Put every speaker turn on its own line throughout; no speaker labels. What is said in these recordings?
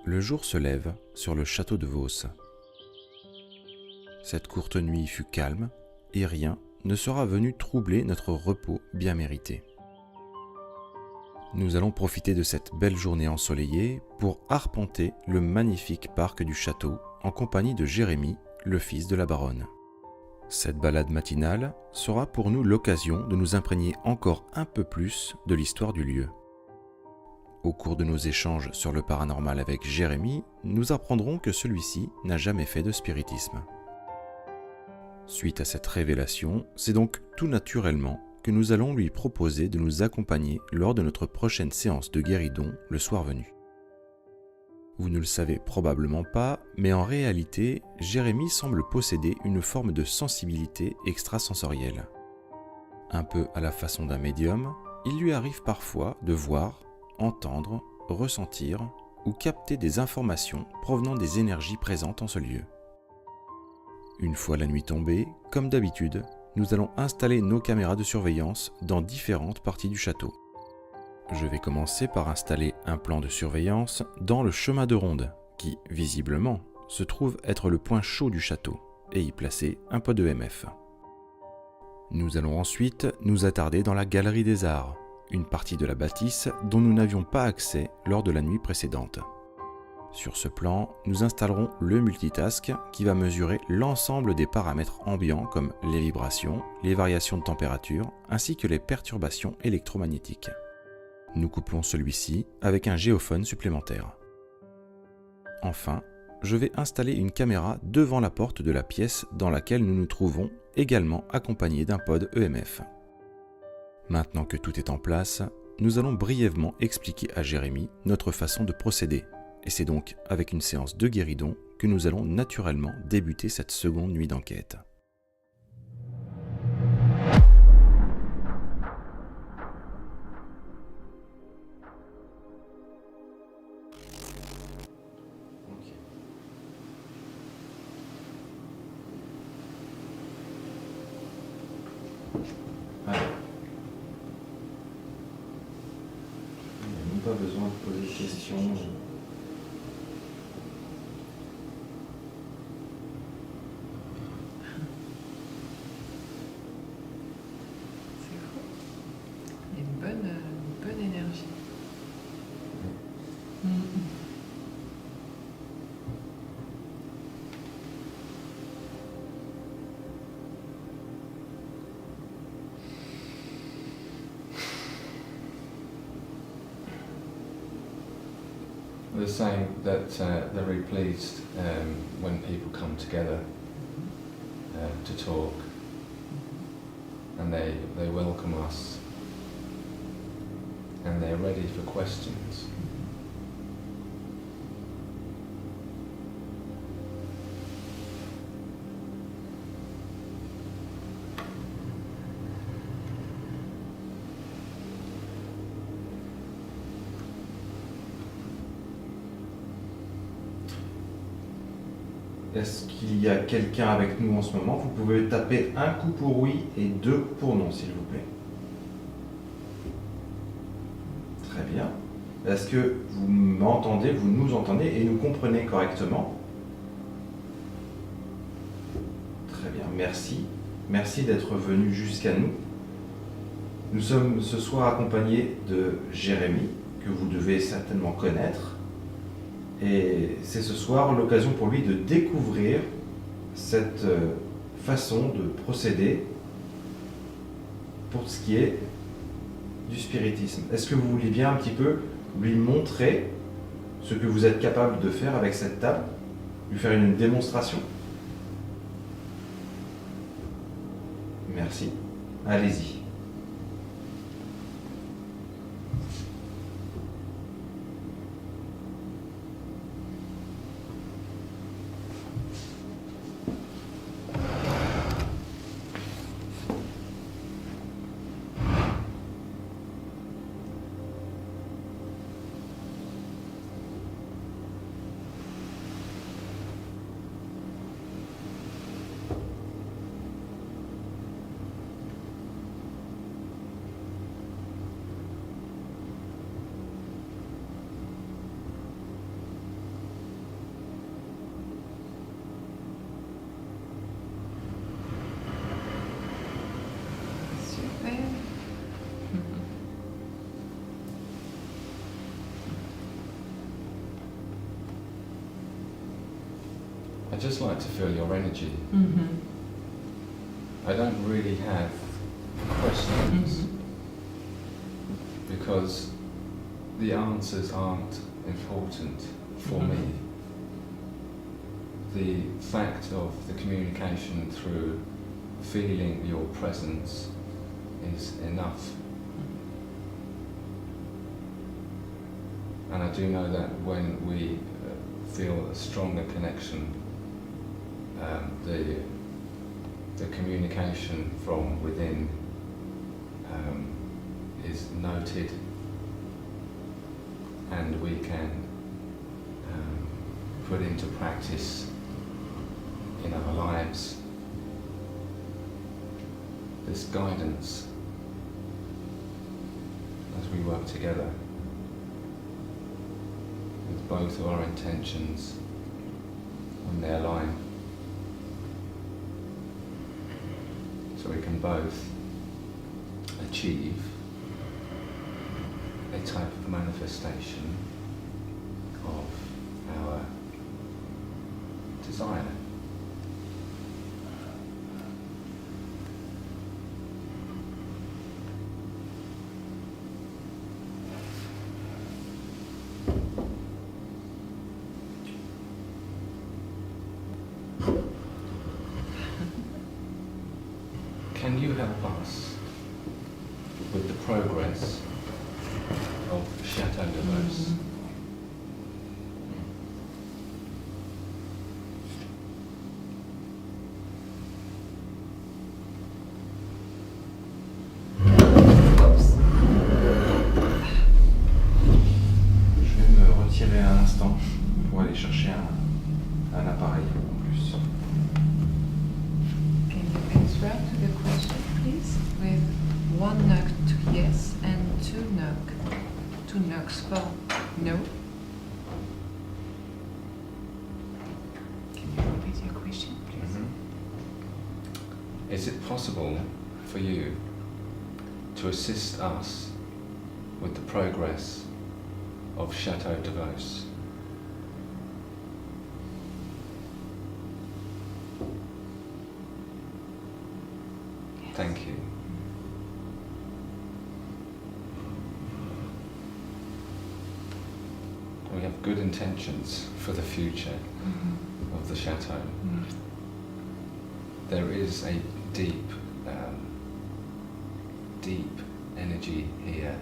Le jour se lève sur le château de Vos. Cette courte nuit fut calme et rien ne sera venu troubler notre repos bien mérité. Nous allons profiter de cette belle journée ensoleillée pour arpenter le magnifique parc du château en compagnie de Jérémy, le fils de la baronne. Cette balade matinale sera pour nous l'occasion de nous imprégner encore un peu plus de l'histoire du lieu. Au cours de nos échanges sur le paranormal avec Jérémy, nous apprendrons que celui-ci n'a jamais fait de spiritisme. Suite à cette révélation, c'est donc tout naturellement que nous allons lui proposer de nous accompagner lors de notre prochaine séance de guéridon le soir venu. Vous ne le savez probablement pas, mais en réalité, Jérémy semble posséder une forme de sensibilité extrasensorielle. Un peu à la façon d'un médium, il lui arrive parfois de voir, entendre, ressentir ou capter des informations provenant des énergies présentes en ce lieu. Une fois la nuit tombée, comme d'habitude, nous allons installer nos caméras de surveillance dans différentes parties du château. Je vais commencer par installer un plan de surveillance dans le chemin de ronde, qui, visiblement, se trouve être le point chaud du château, et y placer un pot d'EMF. Nous allons ensuite nous attarder dans la galerie des arts, une partie de la bâtisse dont nous n'avions pas accès lors de la nuit précédente. Sur ce plan, nous installerons le multitask qui va mesurer l'ensemble des paramètres ambiants comme les vibrations, les variations de température ainsi que les perturbations électromagnétiques. Nous couplons celui-ci avec un géophone supplémentaire. Enfin, je vais installer une caméra devant la porte de la pièce dans laquelle nous nous trouvons, également accompagnée d'un pod EMF. Maintenant que tout est en place, nous allons brièvement expliquer à Jérémy notre façon de procéder. Et c'est donc avec une séance de guéridon que nous allons naturellement débuter cette seconde nuit d'enquête. Alors, il n'y a même pas besoin de poser de questions.
Une bonne énergie.
They're saying that they're very pleased when people come together to talk, and they welcome us, and they're ready for questions.
Est-ce qu'il y a quelqu'un avec nous en ce moment? Vous pouvez taper un coup pour oui et 2 pour non, s'il vous plaît. Très bien. Est-ce que vous m'entendez, vous nous entendez et nous comprenez correctement? Très bien, merci. Merci d'être venu jusqu'à nous. Nous sommes ce soir accompagnés de Jérémy, que vous devez certainement connaître. Et c'est ce soir l'occasion pour lui de découvrir cette façon de procéder pour ce qui est du spiritisme. Est-ce que vous voulez bien un petit peu lui montrer ce que vous êtes capable de faire avec cette table? Lui faire une démonstration? Merci. Allez-y.
I just like to feel your energy.
Mm-hmm.
I don't really have questions
Mm-hmm.
because the answers aren't important for
Mhm.
me. The fact of the communication through feeling your presence is enough. And I do know that when we feel a stronger connection, the communication from within is noted, and we can put into practice in our lives this guidance as we work together with both of our intentions on their line, so we can both achieve a type of manifestation of our desire. Can you help us with the progress of Chateau de Vos?
Oops.
Je vais me retirer un instant pour aller chercher un appareil en plus.
Can you answer to the question, please, with one knock to yes and two knocks for no? Can you repeat your question, please?
Is it possible for you to assist us with the progress of Chateau de Vos?
Yes.
Thank you. We have good intentions for the future
Mhm.
of the chateau.
Mm.
There is a deep energy here,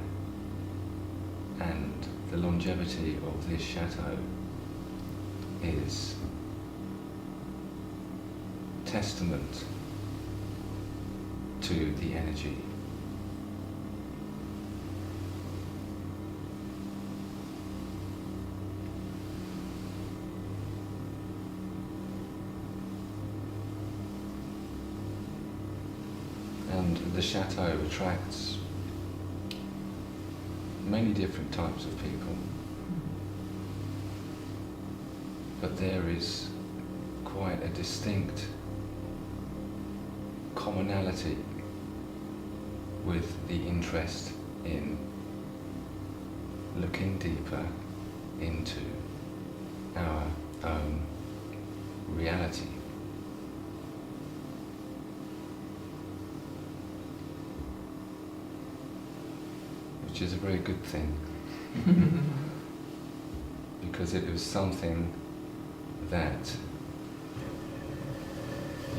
and the longevity of this chateau is testament to the energy. And the chateau attracts many different types of people, but there is quite a distinct commonality with the interest in looking deeper into our own reality. Which is a very good thing, because it is something that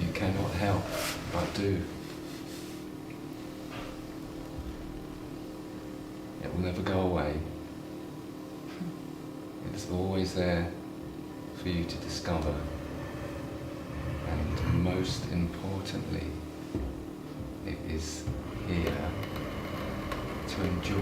you cannot help but do. It will never go away. It's always there for you to discover, and most importantly, it is here to enjoy.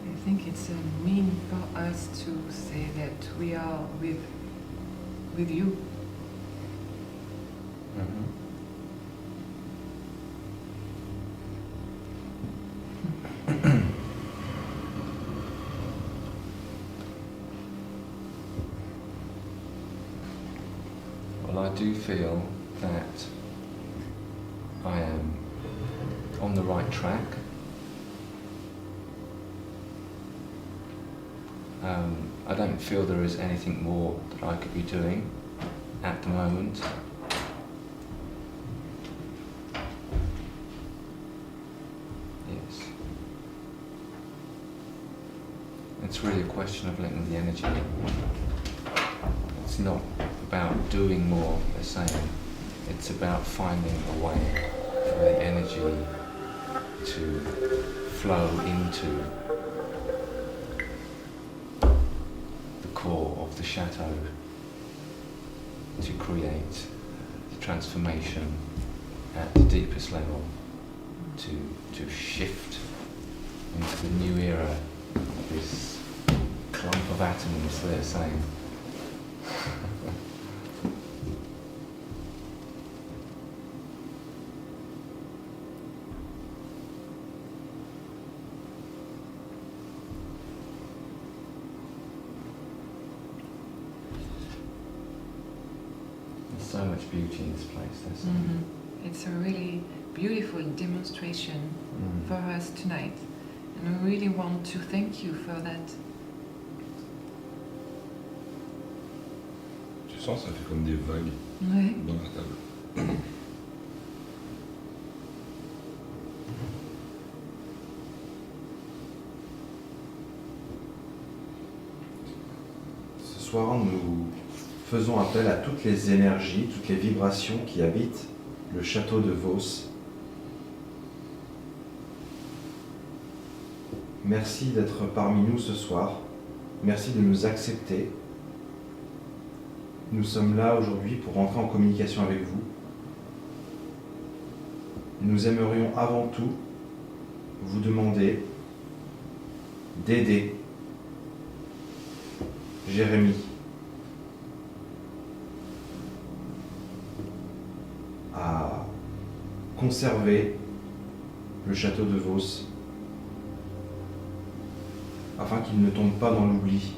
I think it's a mean for us to say that we are with you.
Well, I do feel that I am on the right track. I don't feel there is anything more that I could be doing at the moment. Yes. It's really a question of letting the energy. It's not about doing more, they're saying. It's about finding a way for the energy to flow into the core of the chateau to create the transformation at the deepest level, to shift into the new era of this clump of atoms, they're saying. There's so much beauty in this place, there's
It's a really beautiful demonstration for us tonight, and we really want to thank you for that.
Tu sens, ça fait comme des vagues
Ouais.
dans la table.
Ce soir, nous faisons appel à toutes les énergies, toutes les vibrations qui habitent le château de Vos. Merci d'être parmi nous ce soir. Merci de nous accepter. Nous sommes là aujourd'hui pour entrer en communication avec vous. Nous aimerions avant tout vous demander d'aider Jérémy à conserver le château de Vos afin qu'il ne tombe pas dans l'oubli.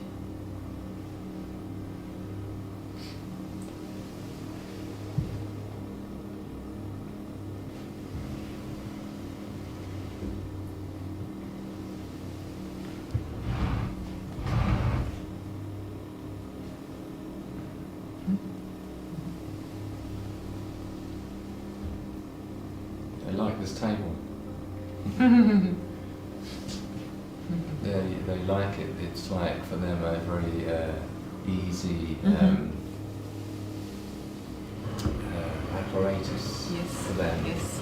I like this table. They like it. It's like for them a very easy apparatus
Yes.
for them.
Yes.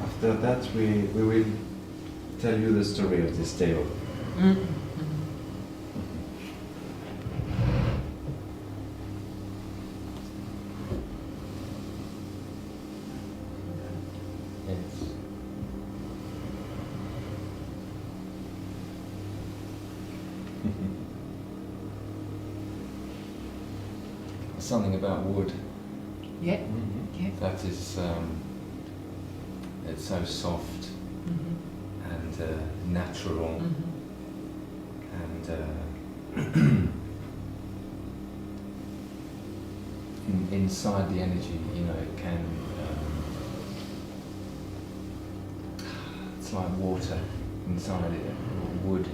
After that, we will tell you the story of this table.
Yes. There's something about wood
Yeah. Yeah.
that is it's so soft and natural and inside the energy, you know, it can it's like water inside it. Wood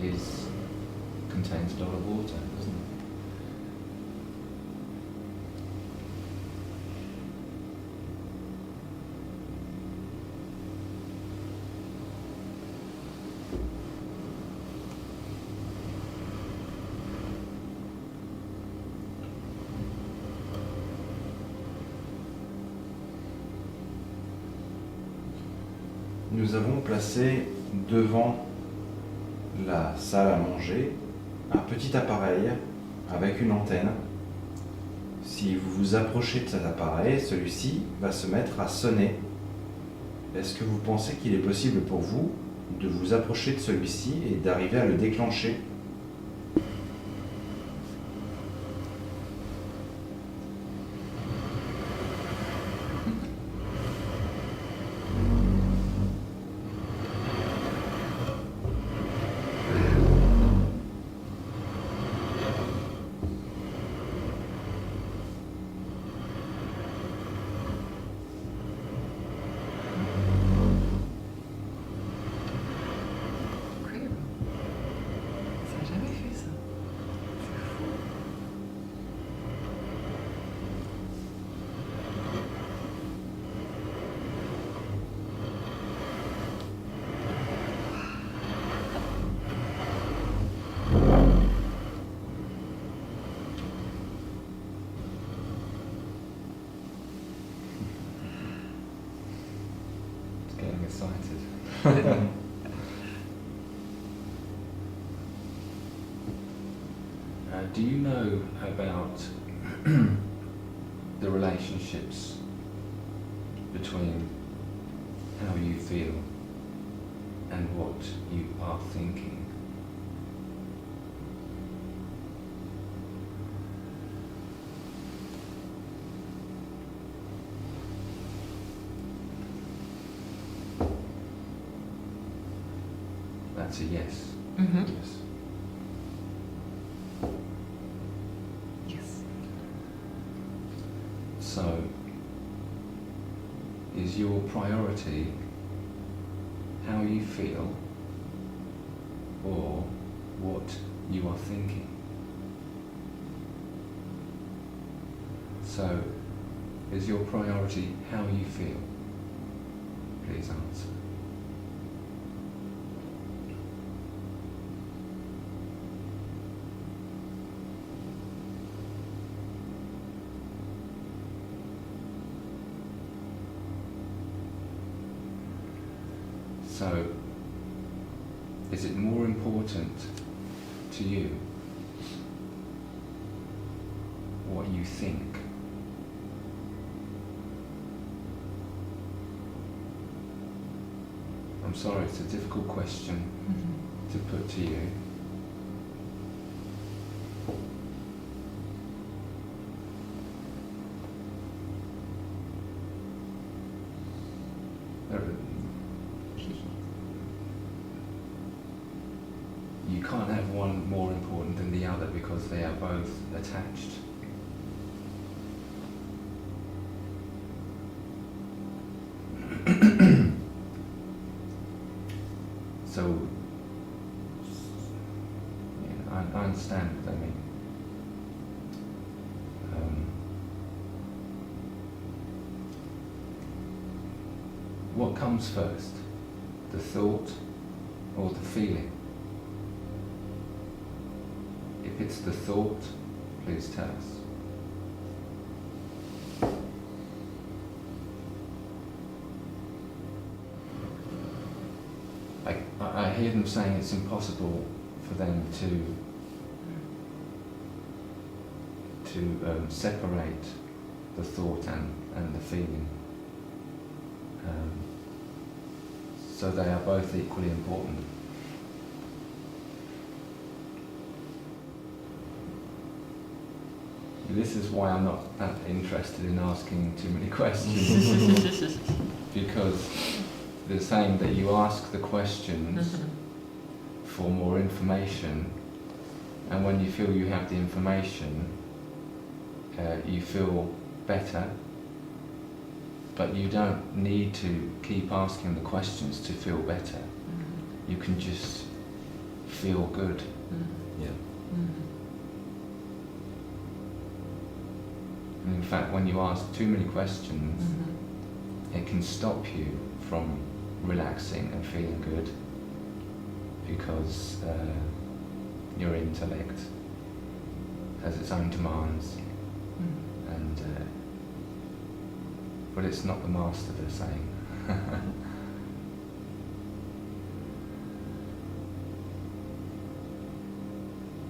contains a lot of water, doesn't it?
Nous avons placé devant la salle à manger un petit appareil avec une antenne. Si vous vous approchez de cet appareil, celui-ci va se mettre à sonner. Est-ce que vous pensez qu'il est possible pour vous de vous approcher de celui-ci et d'arriver à le déclencher ?
excited. Do you know about the relationships between how you feel and what you are thinking? That's a yes.
Mm-hmm.
Yes.
Yes.
So, is your priority how you feel or what you are thinking? So, is your priority how you feel? Please answer. So, is it more important to you what you think? I'm sorry, it's a difficult question
Mm-hmm.
to put to you. You can't have one more important than the other because they are both attached. So, yeah, I understand what they mean. What comes first, the thought or the feeling? If it's the thought, please tell us. I hear them saying it's impossible for them to separate the thought and the feeling. So they are both equally important. This is why I'm not that interested in asking too many questions. Because they're saying that you ask the questions for more information, and when you feel you have the information, you feel better, but you don't need to keep asking the questions to feel better. You can just feel good.
Yeah.
And in fact, when you ask too many questions, it can stop you from relaxing and feeling good, because your intellect has its own demands, and but it's not the master, they're saying.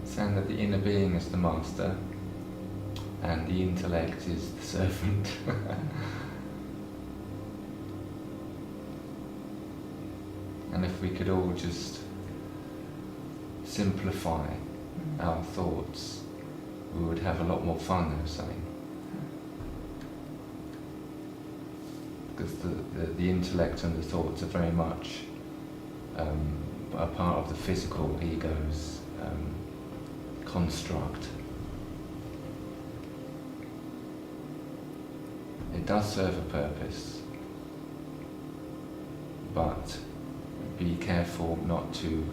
Saying that the inner being is the master and the intellect is the servant. And if we could all just simplify our thoughts, we would have a lot more fun, they're saying. Because the intellect and the thoughts are very much a part of the physical ego's construct. It does serve a purpose, but be careful not to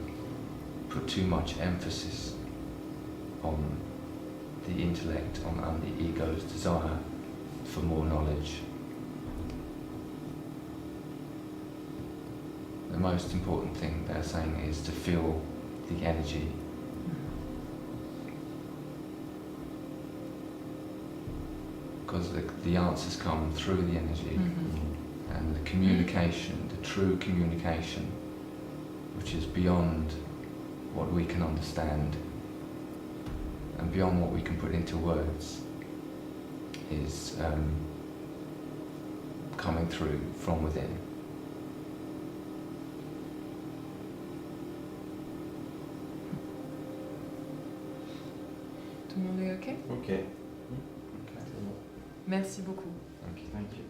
put too much emphasis on the intellect, on the ego's desire for more knowledge. The most important thing they're saying is to feel the energy. Because the answers come through the energy, and the communication, the true communication, which is beyond what we can understand and beyond what we can put into words, is coming through from within.
Tout le monde est OK?
Ok.
Okay.
Merci beaucoup.
Thank you.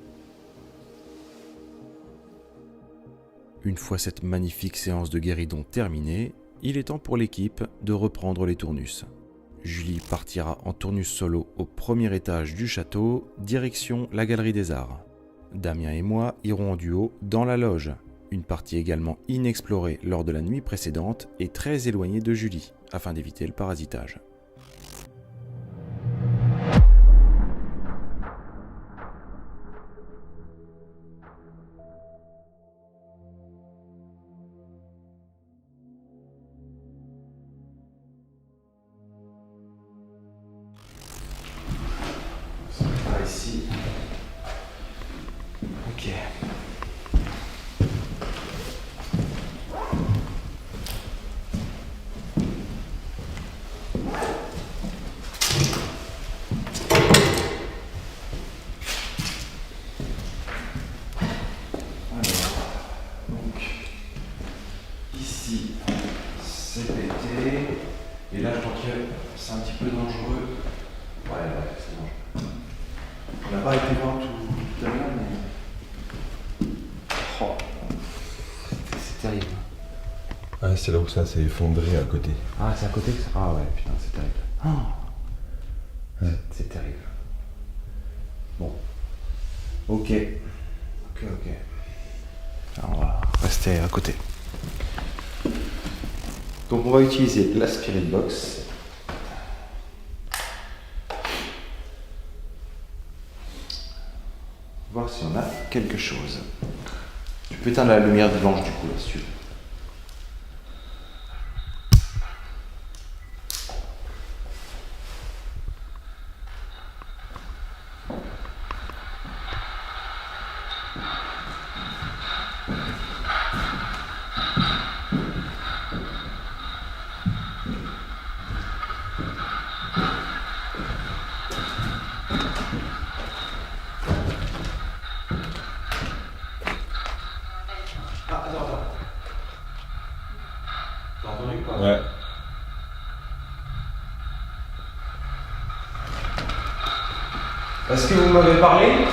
Une fois cette magnifique séance de guéridon terminée, il est temps pour l'équipe de reprendre les tournus. Julie partira en tournus solo au premier étage du château, direction la Galerie des Arts. Damien et moi irons en duo dans la loge, une partie également inexplorée lors de la nuit précédente et très éloignée de Julie, afin d'éviter le parasitage.
Par ici. Ok. Donc, ici, c'est pété. Et là, je crois que c'est un petit peu dangereux. Ouais, c'est dangereux. On n'a pas été voir tout à l'heure, mais. Oh, c'est terrible.
Ah, c'est là où ça s'est effondré à côté.
Ah, c'est à côté que ça. Ah ouais, putain, c'est terrible.
Ouais.
C'est terrible. Bon. Ok. Ok. Alors, on va rester à côté. Donc on va utiliser la Spirit Box. Voir si on a quelque chose. Tu peux éteindre la lumière blanche du coup là si tu veux. T'as entendu quoi?
Ouais.
Est-ce que vous m'avez parlé?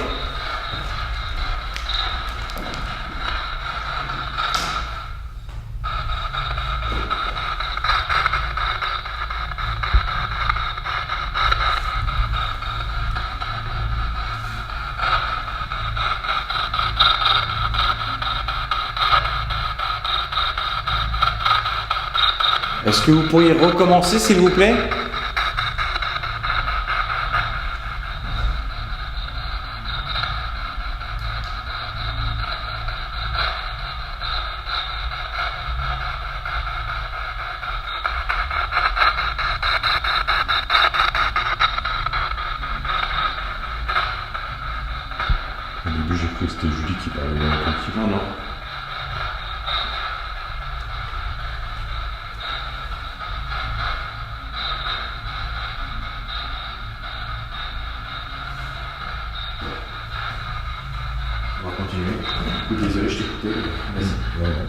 Est-ce que vous pourriez recommencer s'il vous plaît?
Au début, j'ai cru que c'était Julie qui parlait dans le continu.
Non, non. On va continuer. Écoute, désolé, je t'ai coupé. Vas-y.
Ouais, ouais.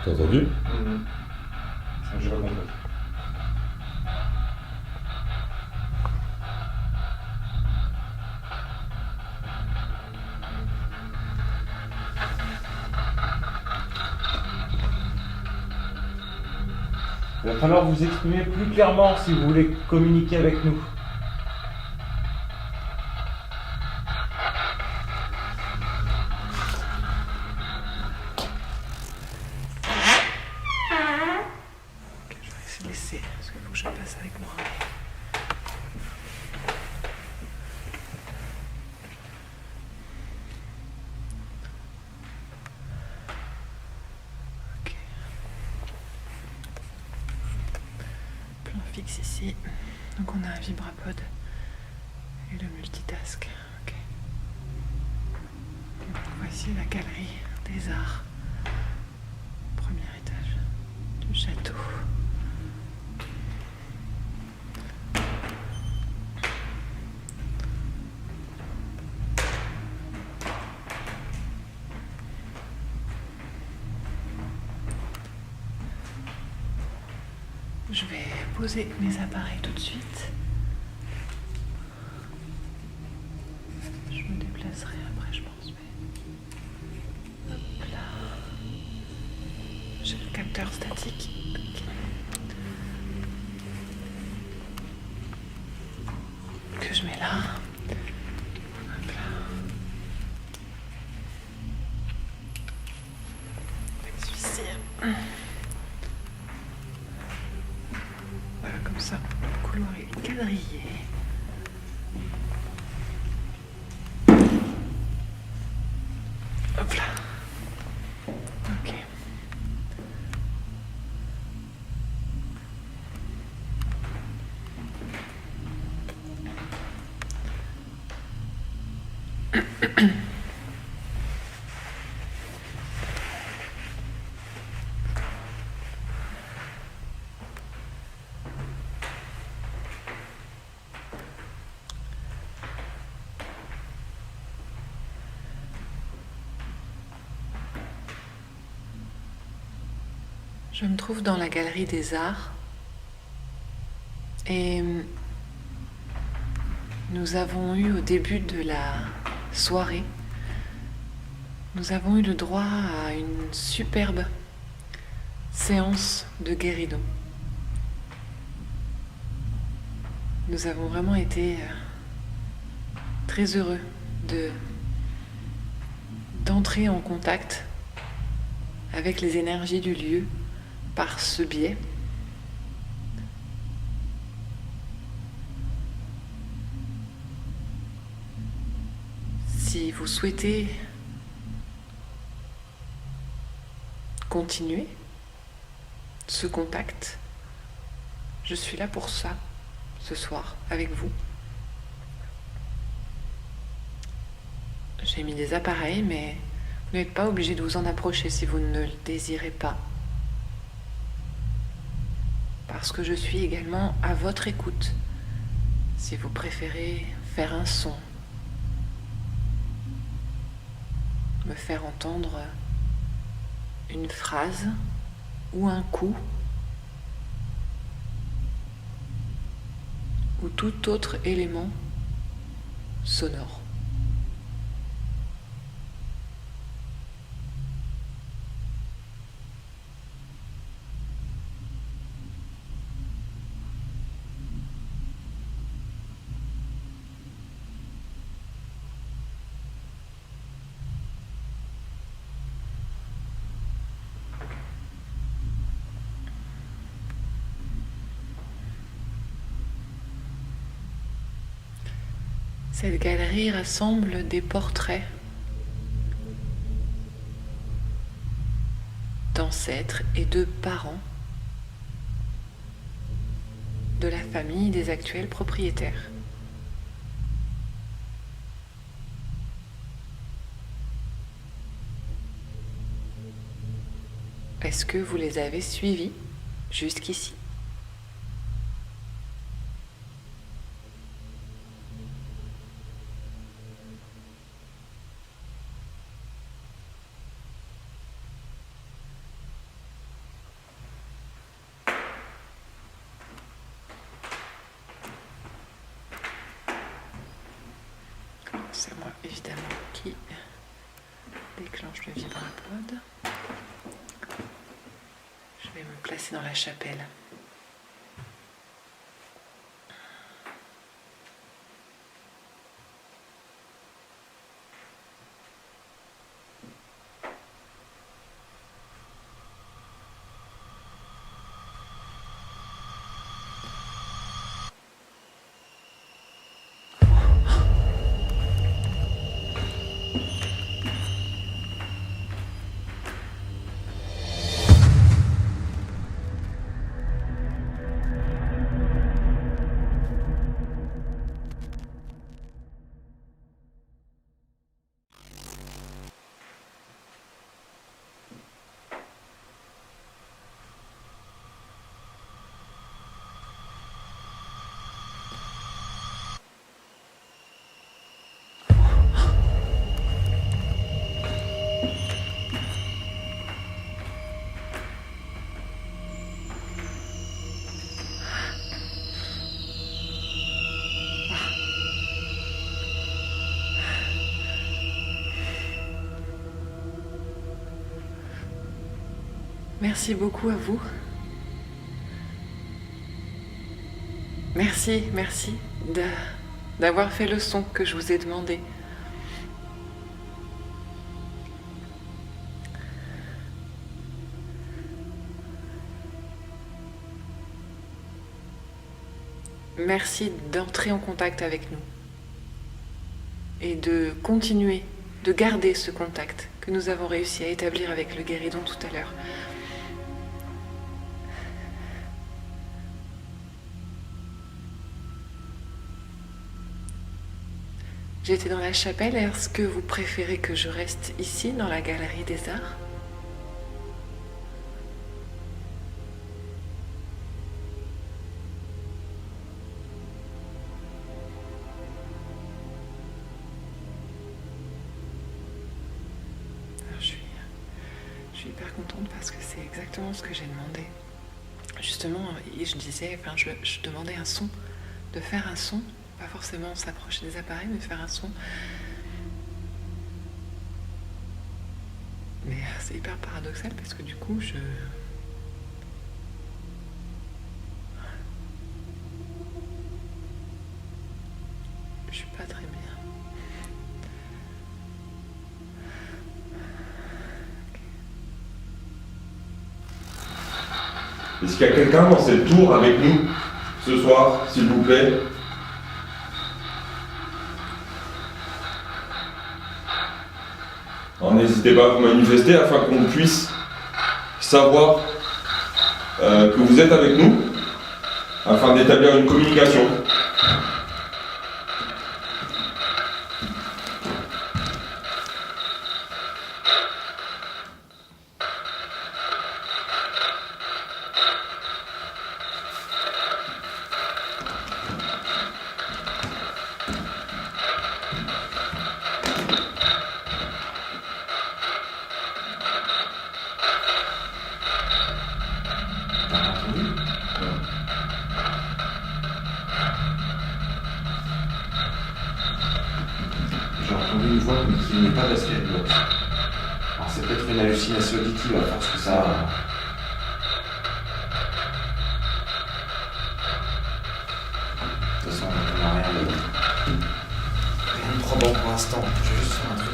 T'as entendu?
J'ai pas compris.
falloir vous exprimer plus clairement si vous voulez communiquer avec nous.
Je vais essayer de laisser, parce qu'il faut que je passe avec moi. Ok. Plan fixe ici. Donc on a un vibrapod et le multitask. Ok. Et donc voici la galerie des arts. Premier étage du château. Je vais poser mes appareils tout de suite. Je me déplacerai après, je pense. Mais... Hop là. J'ai le capteur statique. Ok. Que je mets là. Hop là. Avec celui-ci. Voilà, comme ça, le couloir est quadrillé. Hop là. Ok. Je me trouve dans la galerie des arts et nous avons eu au début de la soirée, nous avons eu le droit à une superbe séance de guéridon. Nous avons vraiment été très heureux d'entrer en contact avec les énergies du lieu par ce biais. Si vous souhaitez continuer ce contact, je suis là pour ça, ce soir, avec vous. J'ai mis des appareils, mais vous n'êtes pas obligé de vous en approcher si vous ne le désirez pas. Parce que je suis également à votre écoute, si vous préférez faire un son, me faire entendre une phrase ou un coup, ou tout autre élément sonore. Cette galerie rassemble des portraits d'ancêtres et de parents de la famille des actuels propriétaires. Est-ce que vous les avez suivis jusqu'ici ? C'est moi évidemment qui déclenche le vibrapod. Je vais me placer dans la chapelle. Merci beaucoup à vous. Merci d'avoir fait le son que je vous ai demandé. Merci d'entrer en contact avec nous et de continuer, de garder ce contact que nous avons réussi à établir avec le guéridon tout à l'heure. J'étais dans la chapelle, est-ce que vous préférez que je reste ici, dans la galerie des arts ? Alors, je suis hyper contente parce que c'est exactement ce que j'ai demandé. Justement, je disais, je demandais un son, de faire un son. Pas forcément s'approcher des appareils, mais faire un son. Mais c'est hyper paradoxal parce que du coup, je suis pas très bien.
Est-ce qu'il y a quelqu'un dans cette tour avec nous ce soir, s'il vous plaît? Alors n'hésitez pas à vous manifester afin qu'on puisse savoir que vous êtes avec nous, afin d'établir une communication.
J'ai entendu une voix mais qui n'est pas de la spirit box. Alors c'est peut-être une hallucination auditive à force que ça. De toute façon, on n'a rien de probant pour l'instant. Je vais juste faire un truc.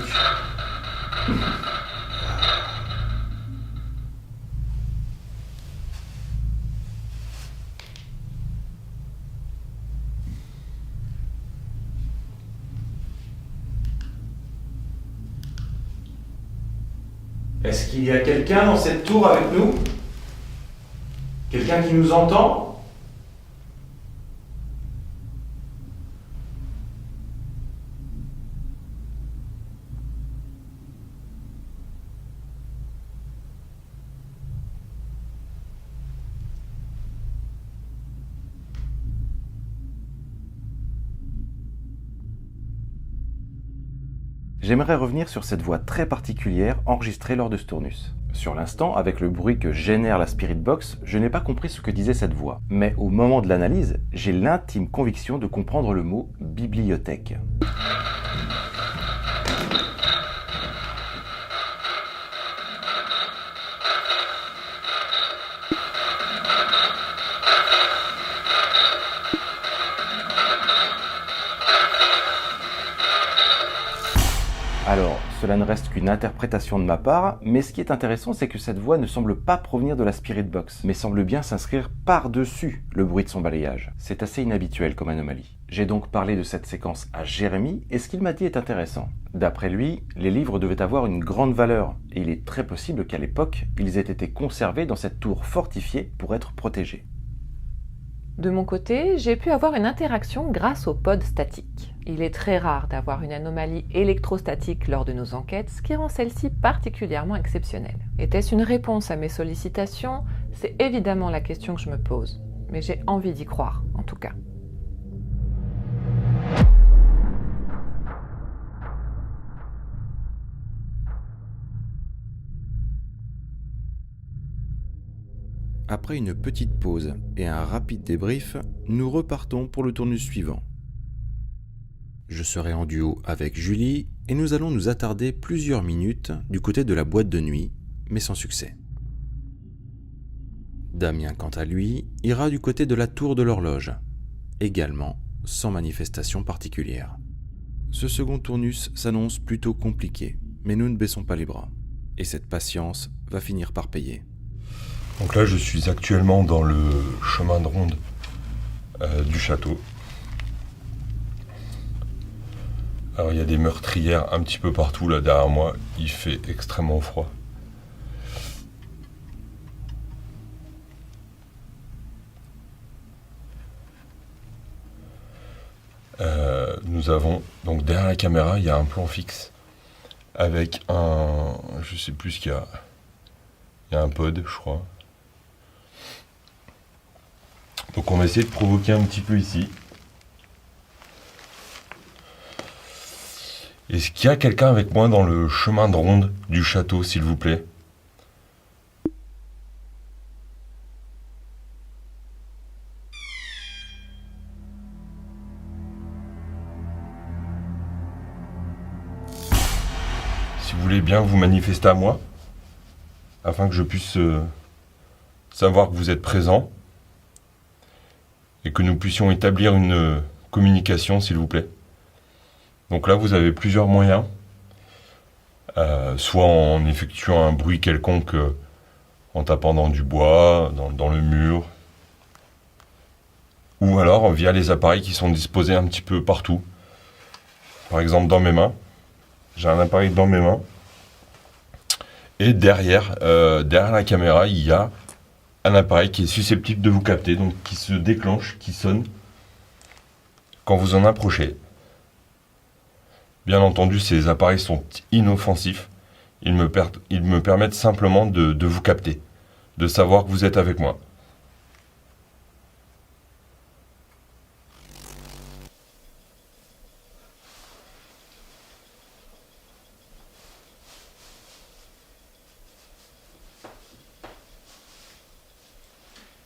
Est-ce qu'il y a quelqu'un dans cette tour avec nous? Quelqu'un qui nous entend?
J'aimerais revenir sur cette voix très particulière enregistrée lors de ce tournus. Sur l'instant, avec le bruit que génère la Spirit Box, je n'ai pas compris ce que disait cette voix. Mais au moment de l'analyse, j'ai l'intime conviction de comprendre le mot « bibliothèque ». Alors, cela ne reste qu'une interprétation de ma part, mais ce qui est intéressant, c'est que cette voix ne semble pas provenir de la Spirit Box, mais semble bien s'inscrire par-dessus le bruit de son balayage. C'est assez inhabituel comme anomalie. J'ai donc parlé de cette séquence à Jérémy, et ce qu'il m'a dit est intéressant. D'après lui, les livres devaient avoir une grande valeur, et il est très possible qu'à l'époque, ils aient été conservés dans cette tour fortifiée pour être protégés.
De mon côté, j'ai pu avoir une interaction grâce au pod statique. Il est très rare d'avoir une anomalie électrostatique lors de nos enquêtes, ce qui rend celle-ci particulièrement exceptionnelle. Était-ce une réponse à mes sollicitations? C'est évidemment la question que je me pose, mais j'ai envie d'y croire, en tout cas.
Après une petite pause et un rapide débrief, nous repartons pour le tournus suivant. Je serai en duo avec Julie et nous allons nous attarder plusieurs minutes du côté de la boîte de nuit, mais sans succès. Damien, quant à lui, ira du côté de la tour de l'horloge, également sans manifestation particulière. Ce second tournus s'annonce plutôt compliqué, mais nous ne baissons pas les bras, et cette patience va finir par payer.
Donc là, je suis actuellement dans le chemin de ronde du château. Alors il y a des meurtrières un petit peu partout là derrière moi, il fait extrêmement froid. Nous avons, donc derrière la caméra, il y a un plan fixe avec un, je sais plus ce qu'il y a, il y a un pod, je crois. Donc on va essayer de provoquer un petit peu ici. Est-ce qu'il y a quelqu'un avec moi dans le chemin de ronde du château, s'il vous plaît ? Si vous voulez bien vous manifester à moi, afin que je puisse savoir que vous êtes présent et que nous puissions établir une communication, s'il vous plaît. Donc là, vous avez plusieurs moyens, soit en effectuant un bruit quelconque, en tapant dans du bois, dans le mur, ou alors via les appareils qui sont disposés un petit peu partout. Par exemple, dans mes mains, j'ai un appareil dans mes mains, et derrière la caméra, il y a un appareil qui est susceptible de vous capter, donc qui se déclenche, qui sonne quand vous en approchez. Bien entendu, ces appareils sont inoffensifs. Ils me permettent simplement de vous capter, de savoir que vous êtes avec moi.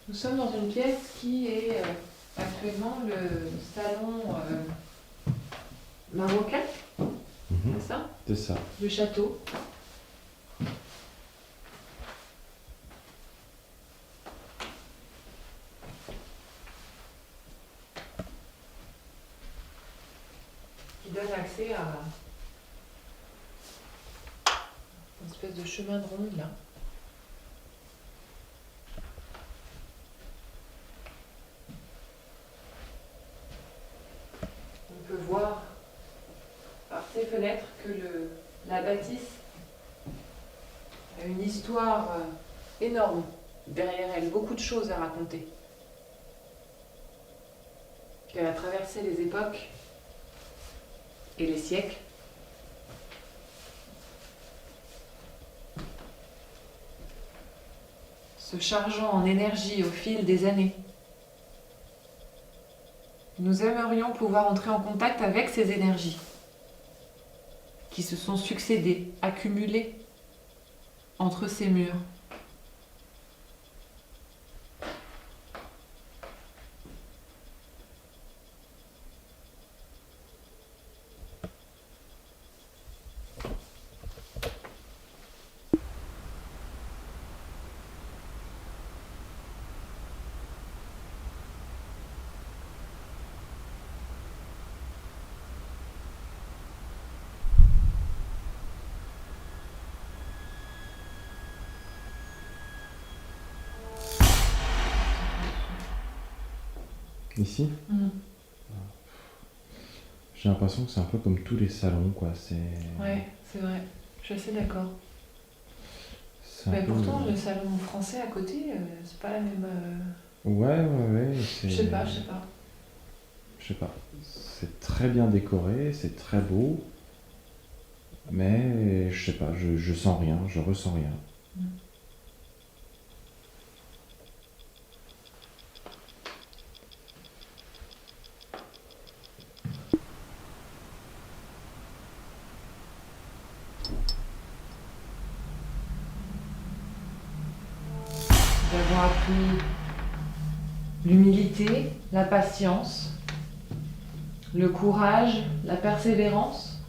Nous sommes dans une pièce qui est actuellement le salon marocain, c'est ça ?
C'est ça.
Du château. Qui donne accès à une espèce de chemin de ronde là. On peut voir par ces fenêtres que la bâtisse a une histoire énorme derrière elle, beaucoup de choses à raconter. Qu'elle a traversé les époques et les siècles. Se chargeant en énergie au fil des années. Nous aimerions pouvoir entrer en contact avec ces énergies qui se sont succédées, accumulées entre ces murs.
Ici, j'ai l'impression que c'est un peu comme tous les salons, quoi.
Ouais, c'est vrai. Je suis assez d'accord. Mais
peu...
pourtant, le salon français à côté, c'est pas la même.
Ouais.
Je sais pas.
Je sais pas. C'est très bien décoré, c'est très beau. Mais je sais pas, je sens rien, je ressens rien.
Nous avons appris l'humilité, la patience, le courage, la persévérance.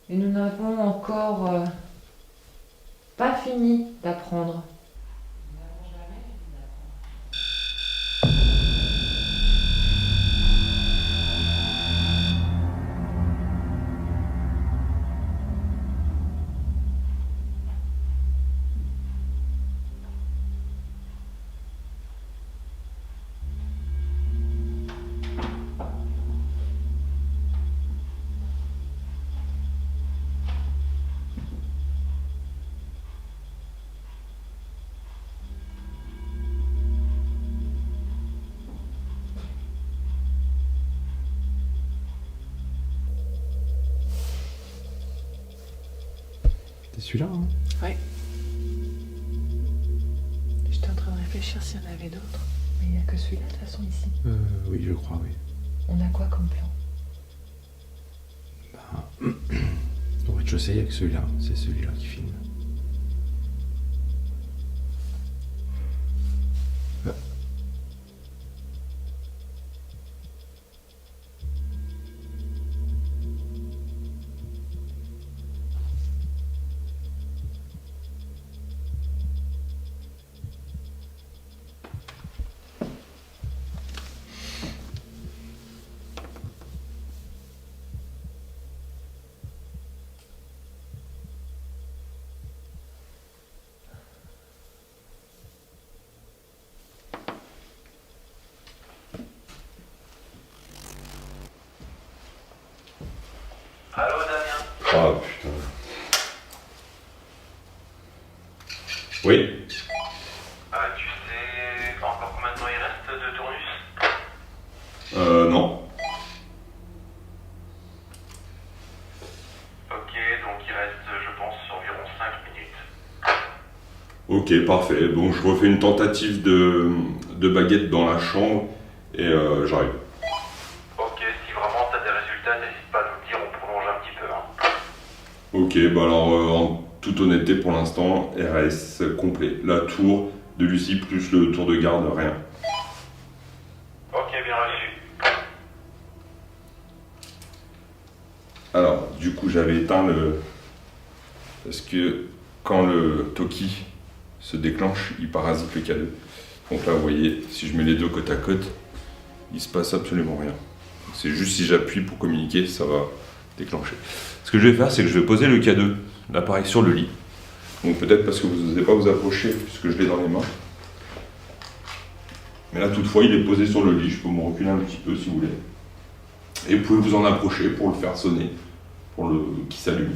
Et nous n'avons encore pas fini d'apprendre.
C'est celui-là, hein?
Ouais. J'étais en train de réfléchir s'il y en avait d'autres. Mais il n'y a que celui-là de toute façon ici.
Oui, je crois, oui.
On a quoi comme plan?
Au rez-de-chaussée, il n'y a que celui-là. C'est celui-là qui filme.
Allô Damien?
Ah putain. Oui.
Tu sais encore combien de temps il reste de tournus?
Non.
Ok, donc il reste, je pense, environ 5 minutes.
Ok, parfait. Bon, je refais une tentative de baguette dans la chambre et j'arrive.
Ok, si vraiment t'as des résultats, n'hésite pas à nous le dire, on prolonge un petit peu. Hein.
Ok, bah alors en toute honnêteté pour l'instant, RS complet. La tour de Lucie plus le tour de garde, rien.
Ok, bien reçu.
Alors, du coup, j'avais éteint le... Parce que quand le Toki se déclenche, il parasite le K2. Donc là, vous voyez, si je mets les deux côte à côte, il se passe absolument rien. C'est juste si j'appuie pour communiquer, ça va déclencher. Ce que je vais faire, c'est que je vais poser le K2, l'appareil sur le lit. Donc peut-être parce que vous n'osez pas vous approcher, puisque je l'ai dans les mains. Mais là, toutefois, il est posé sur le lit. Je peux me reculer un petit peu si vous voulez. Et vous pouvez vous en approcher pour le faire sonner, pour le qui s'allume.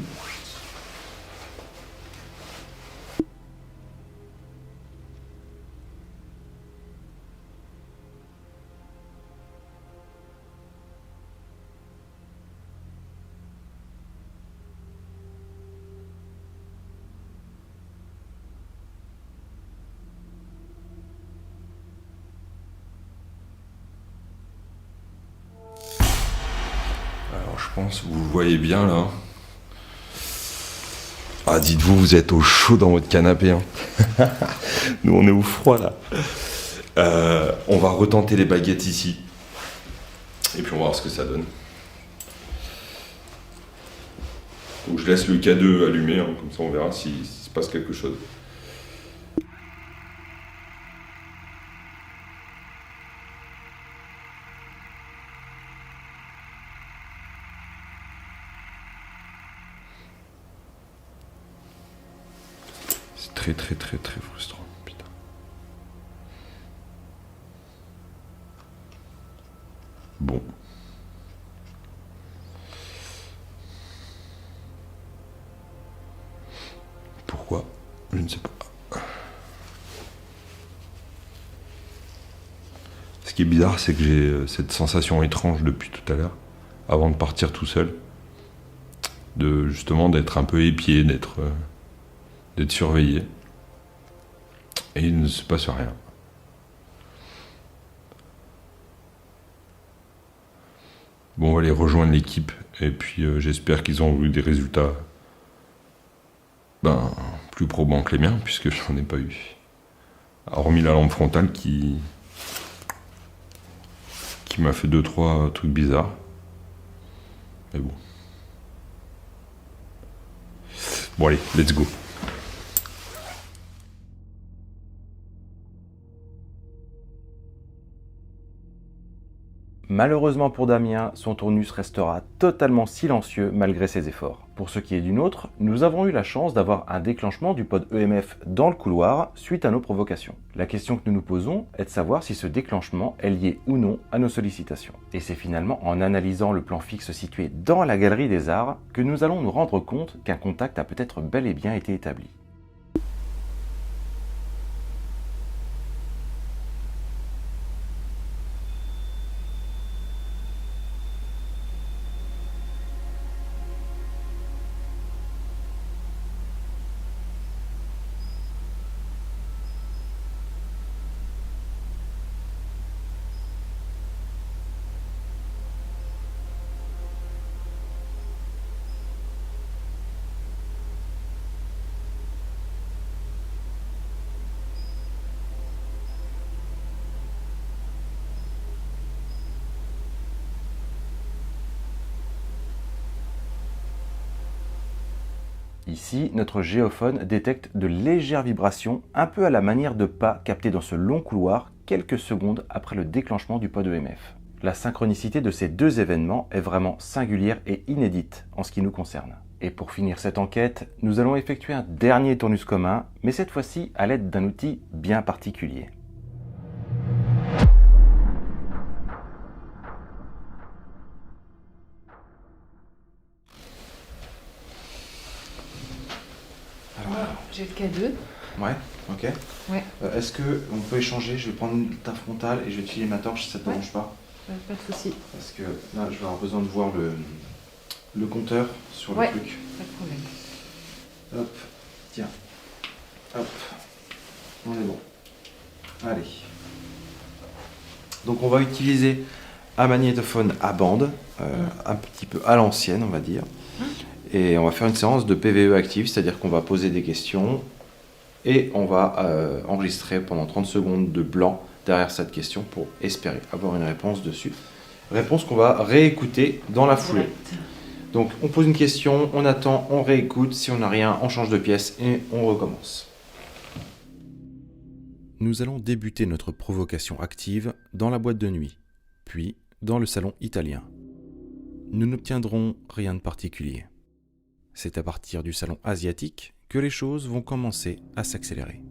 Alors je pense que vous voyez bien là. Ah dites-vous, vous êtes au chaud dans votre canapé. Hein. Nous on est au froid là. On va retenter les baguettes ici. Et puis on va voir ce que ça donne. Donc je laisse le K2 allumé, hein, comme ça on verra s'il se passe quelque chose. C'est très très très très frustrant, putain. Bon. Pourquoi? Je ne sais pas. Ce qui est bizarre, c'est que j'ai cette sensation étrange depuis tout à l'heure, avant de partir tout seul, de justement d'être un peu épié, d'être surveillé. Et il ne se passe rien. Bon, on va aller rejoindre l'équipe, et puis j'espère qu'ils ont eu des résultats plus probants que les miens, puisque j'en ai pas eu. Hormis la lampe frontale qui m'a fait 2-3 trucs bizarres. Mais bon. Bon allez, let's go.
Malheureusement pour Damien, son tournus restera totalement silencieux malgré ses efforts. Pour ce qui est d'une autre, nous avons eu la chance d'avoir un déclenchement du pod EMF dans le couloir suite à nos provocations. La question que nous nous posons est de savoir si ce déclenchement est lié ou non à nos sollicitations. Et c'est finalement en analysant le plan fixe situé dans la galerie des arts que nous allons nous rendre compte qu'un contact a peut-être bel et bien été établi. Ici, notre géophone détecte de légères vibrations, un peu à la manière de pas captés dans ce long couloir quelques secondes après le déclenchement du pod EMF. La synchronicité de ces deux événements est vraiment singulière et inédite en ce qui nous concerne. Et pour finir cette enquête, nous allons effectuer un dernier tournus commun, mais cette fois-ci à l'aide d'un outil bien particulier.
J'ai le K2.
Ouais, ok.
Ouais.
Est-ce qu'on peut échanger? Je vais prendre ta frontale et je vais te filer ma torche si ça te dérange pas.
Pas de souci.
Parce que là, je vais avoir besoin de voir le compteur sur le truc.
Pas de problème.
Hop, tiens. Hop. On est bon. Allez. Donc on va utiliser un magnétophone à bande, un petit peu à l'ancienne, on va dire. Et on va faire une séance de PVE active, c'est-à-dire qu'on va poser des questions et on va enregistrer pendant 30 secondes de blanc derrière cette question pour espérer avoir une réponse dessus. Réponse qu'on va réécouter dans la foulée. Donc on pose une question, on attend, on réécoute, si on n'a rien, on change de pièce et on recommence. Nous allons débuter notre provocation active dans la boîte de nuit, puis dans le salon italien. Nous n'obtiendrons rien de particulier. C'est à partir du salon asiatique que les choses vont commencer à s'accélérer.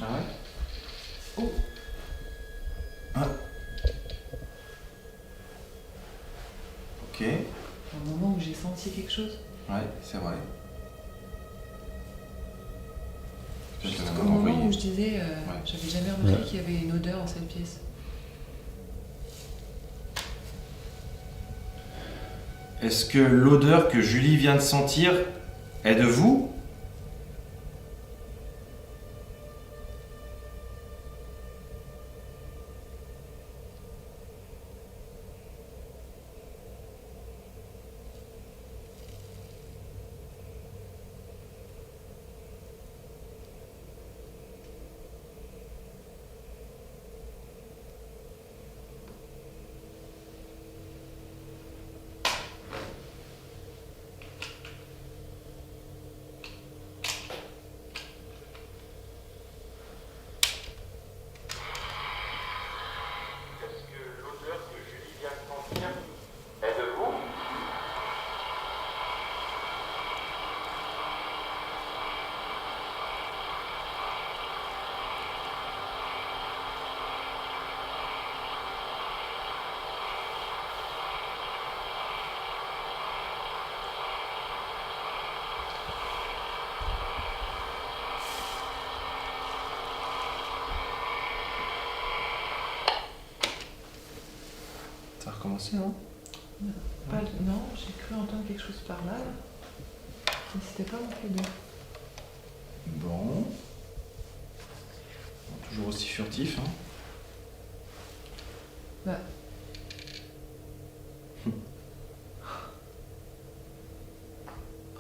Ah ouais? Oh! Ah. Ok.
Un moment où j'ai senti quelque chose.
Ouais, c'est vrai.
Juste au moment où je disais, j'avais jamais remarqué qu'il y avait une odeur dans cette pièce.
Est-ce que l'odeur que Julie vient de sentir est de vous? Ça a recommencé, non?
Non, j'ai cru entendre quelque chose par là. Mais c'était pas mon K2.
Bon. Toujours aussi furtif, hein?
Bah.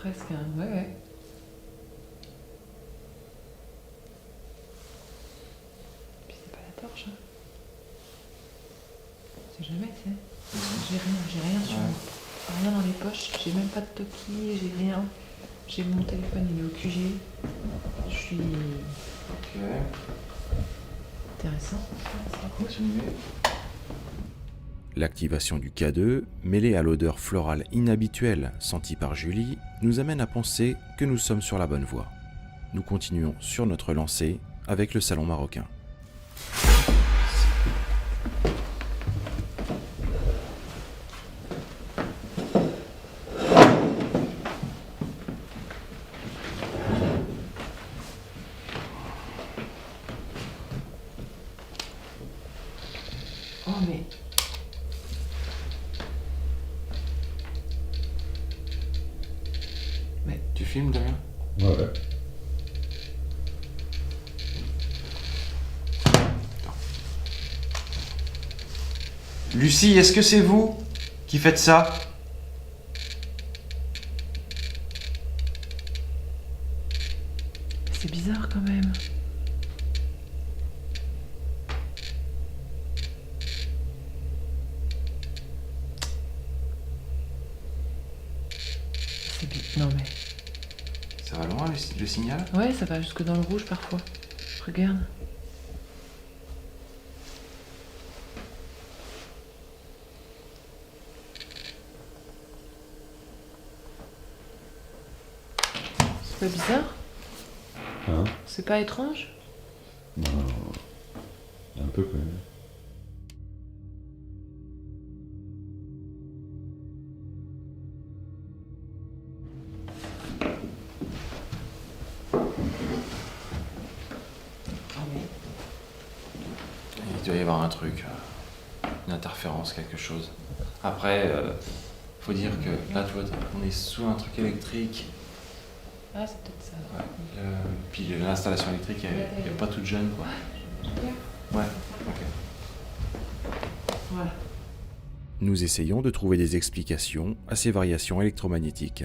Presque, hein. Ouais. Puis c'est pas la torche, hein. C'est jamais, tu sais. J'ai rien sur moi. Rien dans les poches, j'ai même pas de toki, j'ai rien. J'ai mon téléphone, il est au QG. Je suis...
Ok.
Intéressant.
Continuez. L'activation du K2, mêlée à l'odeur florale inhabituelle sentie par Julie, nous amène à penser que nous sommes sur la bonne voie. Nous continuons sur notre lancée avec le salon marocain.
Oh mais...
Tu filmes, Damien?
Ouais.
Lucie, est-ce que c'est vous qui faites ça?
C'est bizarre quand même. Non mais...
Ça va loin le signal?
Ouais, ça va jusque dans le rouge parfois. Regarde. C'est pas bizarre?
Hein?
C'est pas étrange?
Non. Un peu quand même.
Il doit y avoir un truc, une interférence, quelque chose. Après, faut dire que là, tu vois, on est sous un truc électrique.
Ah, c'est peut-être ça.
Ouais. Puis l'installation électrique, elle est pas toute jeune, quoi. Ouais, ok.
Voilà.
Nous essayons de trouver des explications à ces variations électromagnétiques.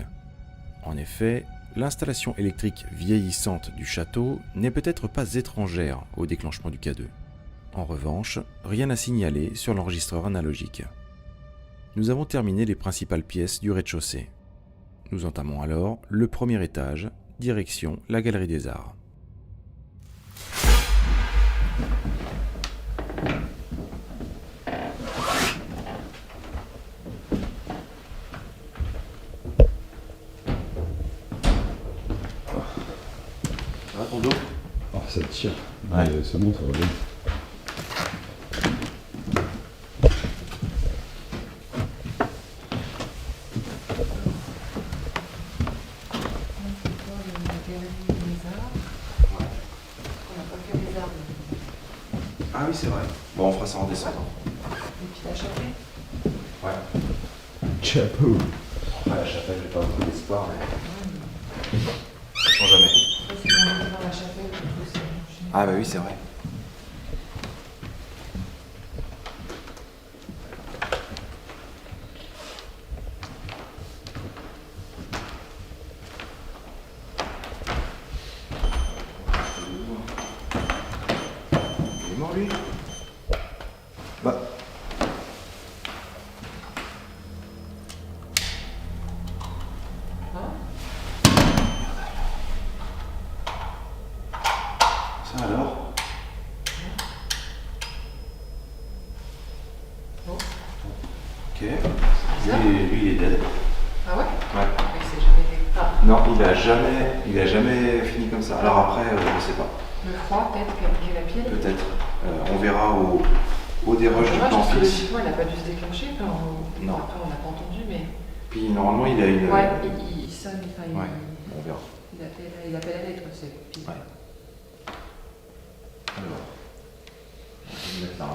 En effet, l'installation électrique vieillissante du château n'est peut-être pas étrangère au déclenchement du K2. En revanche, rien à signaler sur l'enregistreur analogique. Nous avons terminé les principales pièces du rez-de-chaussée. Nous entamons alors le premier étage, direction la Galerie des Arts. Ça va ton dos?
Ah, ça tire.
Ouais.
Mais c'est bon, ça va bien.
Ah oui, c'est vrai. Bon, on fera ça en descendant.
Et puis la chapelle.
Ouais.
Chapeau.
Après, la chapelle, j'ai pas beaucoup d'espoir, mais... Ça change jamais.
C'est quand on est dans la chapelle que tout s'est branché.
Ah bah oui, c'est vrai. Il est mort, lui? Bah... Ça alors? Ok. Lui, il est dead.
Ah ouais?
Ouais.
Mais c'est jamais des... Ah,
Non, il a jamais fini comme ça. Alors après, je sais pas.
le froid peut-être qui a piqué la pierre.
Peut-être. On verra au dérush du plan
Le
fixe.
siphon, il n'a pas dû se déclencher. Enfin,
Non.
Après, on n'a pas entendu, mais...
Puis normalement, il a une...
Ouais, il sonne, enfin,
Ouais, on verra.
il appelle à l'aide, quoi. C'est...
Ouais. Alors. On va mettre là.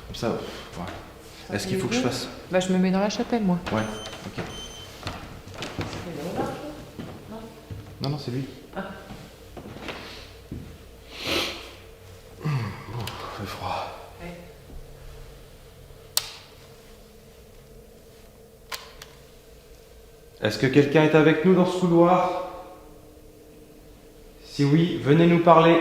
Comme ça, ouais. Est-ce qu'il faut que je fasse?
Bah, je me mets dans la chapelle, moi.
Ouais, ok. Non, non, c'est lui.
Ah.
Fait froid.
Ouais.
Est-ce que quelqu'un est avec nous dans ce couloir? Si oui, venez nous parler.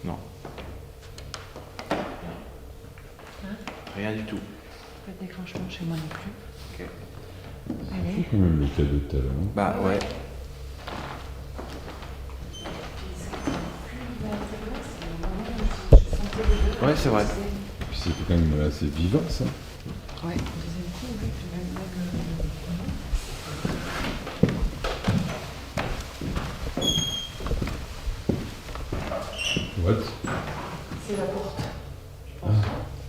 Non. Rien du tout.
Pas de déclenchement chez moi non plus.
Ok.
Allez.
Quand même le cadeau de tout à l'heure.
Bah ouais. Ouais, c'est vrai.
Puis c'était quand même assez vivant ça.
Ouais, deuxième coup, oui, puis même.
What?
C'est la porte, je pense.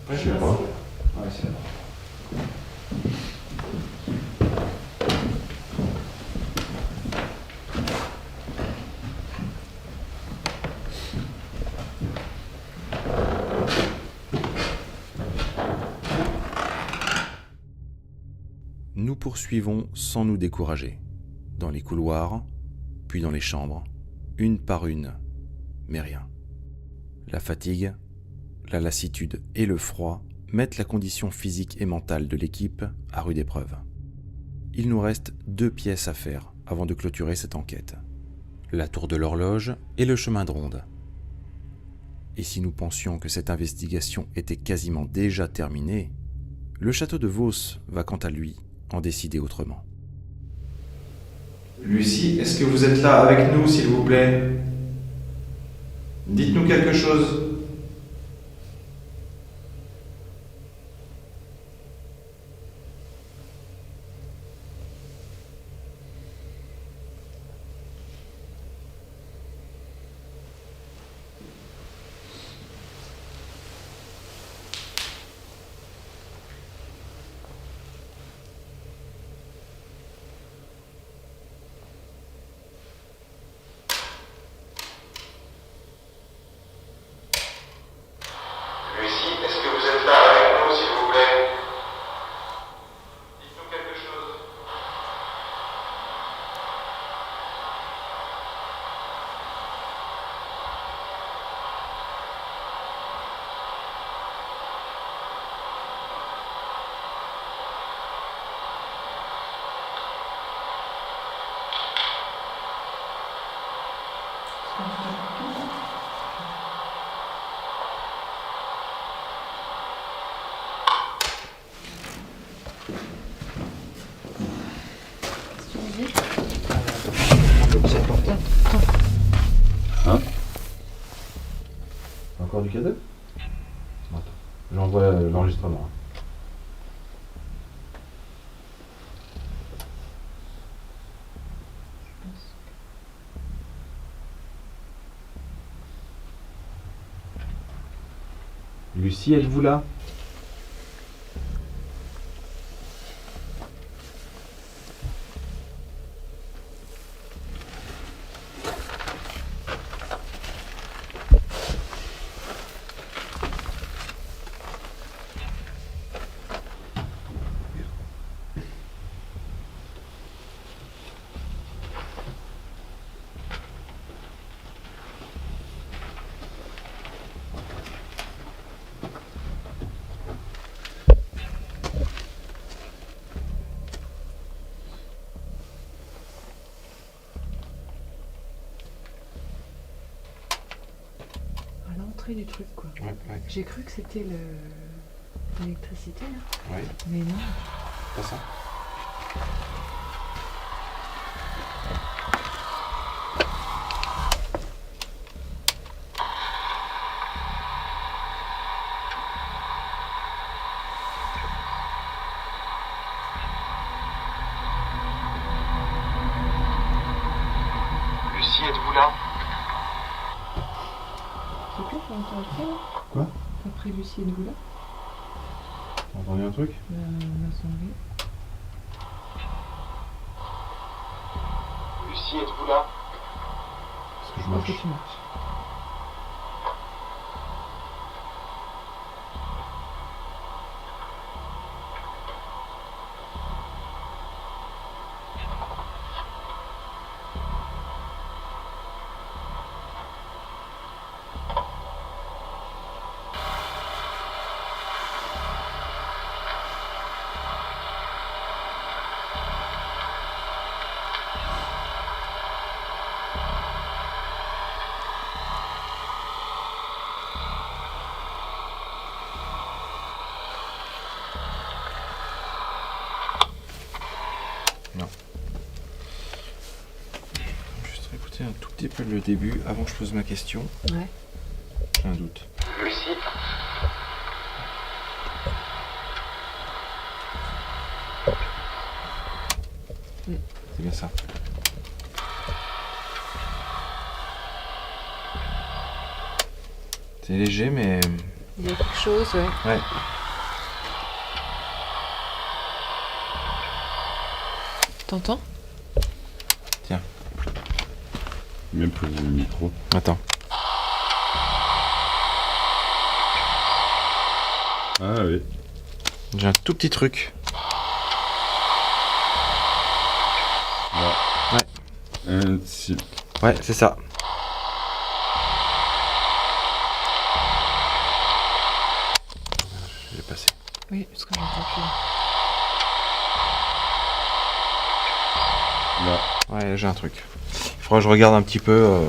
Ouais, je sais pas. Ouais, c'est vrai. Nous poursuivons sans nous décourager, dans les couloirs, puis dans les chambres, une par une, mais rien. La fatigue, la lassitude et le froid mettent la condition physique et mentale de l'équipe à rude épreuve. Il nous reste 2 pièces à faire avant de clôturer cette enquête. La tour de l'horloge et le chemin de ronde. Et si nous pensions que cette investigation était quasiment déjà terminée, le château de Vos va quant à lui en décider autrement.
Lucie, est-ce que vous êtes là avec nous, s'il vous plaît? Dites-nous quelque chose.
Lucie, est-ce que vous êtes là avec nous, s'il vous plaît? Dites-nous quelque chose.
Hein?
Encore du cadeau? Attends, j'envoie l'enregistrement.
Lucie, êtes-vous là?
concentré du truc, quoi.
Ouais, ouais.
J'ai cru que c'était l'électricité, là.
Ouais,
Mais non.
pas ça.
Lucie, êtes-vous là?
C'est quoi quand t'as après, là?
Quoi?
Après Lucie, êtes-vous là?
T'as entendu un truc?
m'a semblé.
Lucie, êtes-vous là?
Est-ce que je
Je pense
marche?
que tu marches.
Juste écouter un tout petit peu le début avant que je pose ma question.
Ouais.
J'ai un doute.
Lucie?
C'est bien ça. C'est léger, mais.
Il y a quelque chose, ouais.
Ouais.
T'entends?
Même pour le micro.
Attends.
Ah oui.
J'ai un tout petit truc.
Là.
Ouais.
Si.
Ouais, c'est ça. Je vais passer.
Oui, parce que j'entends plus.
Là.
Ouais, j'ai un truc. Il faudra que je regarde un petit peu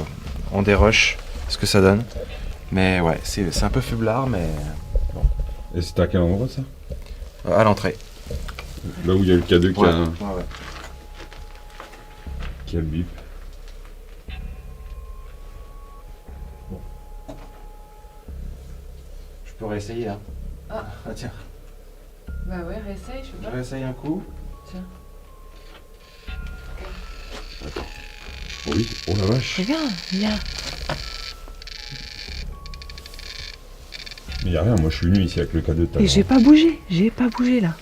en dérush ce que ça donne. Mais ouais, c'est un peu faiblard, mais
Et c'était à quel endroit ça?
à l'entrée.
Là où il y a le K2 qui
Ouais.
a,
Ouais.
qui a le bip.
Je peux réessayer, hein.
Ah.
Tiens.
Bah ouais, réessaye, je sais
Je
pas.
réessaye un coup.
Tiens.
Oui, oh la vache.
Regarde, il y a.
Mais y a rien, moi je suis venu ici avec le K2 tout à
Et
l'heure.
j'ai pas bougé là.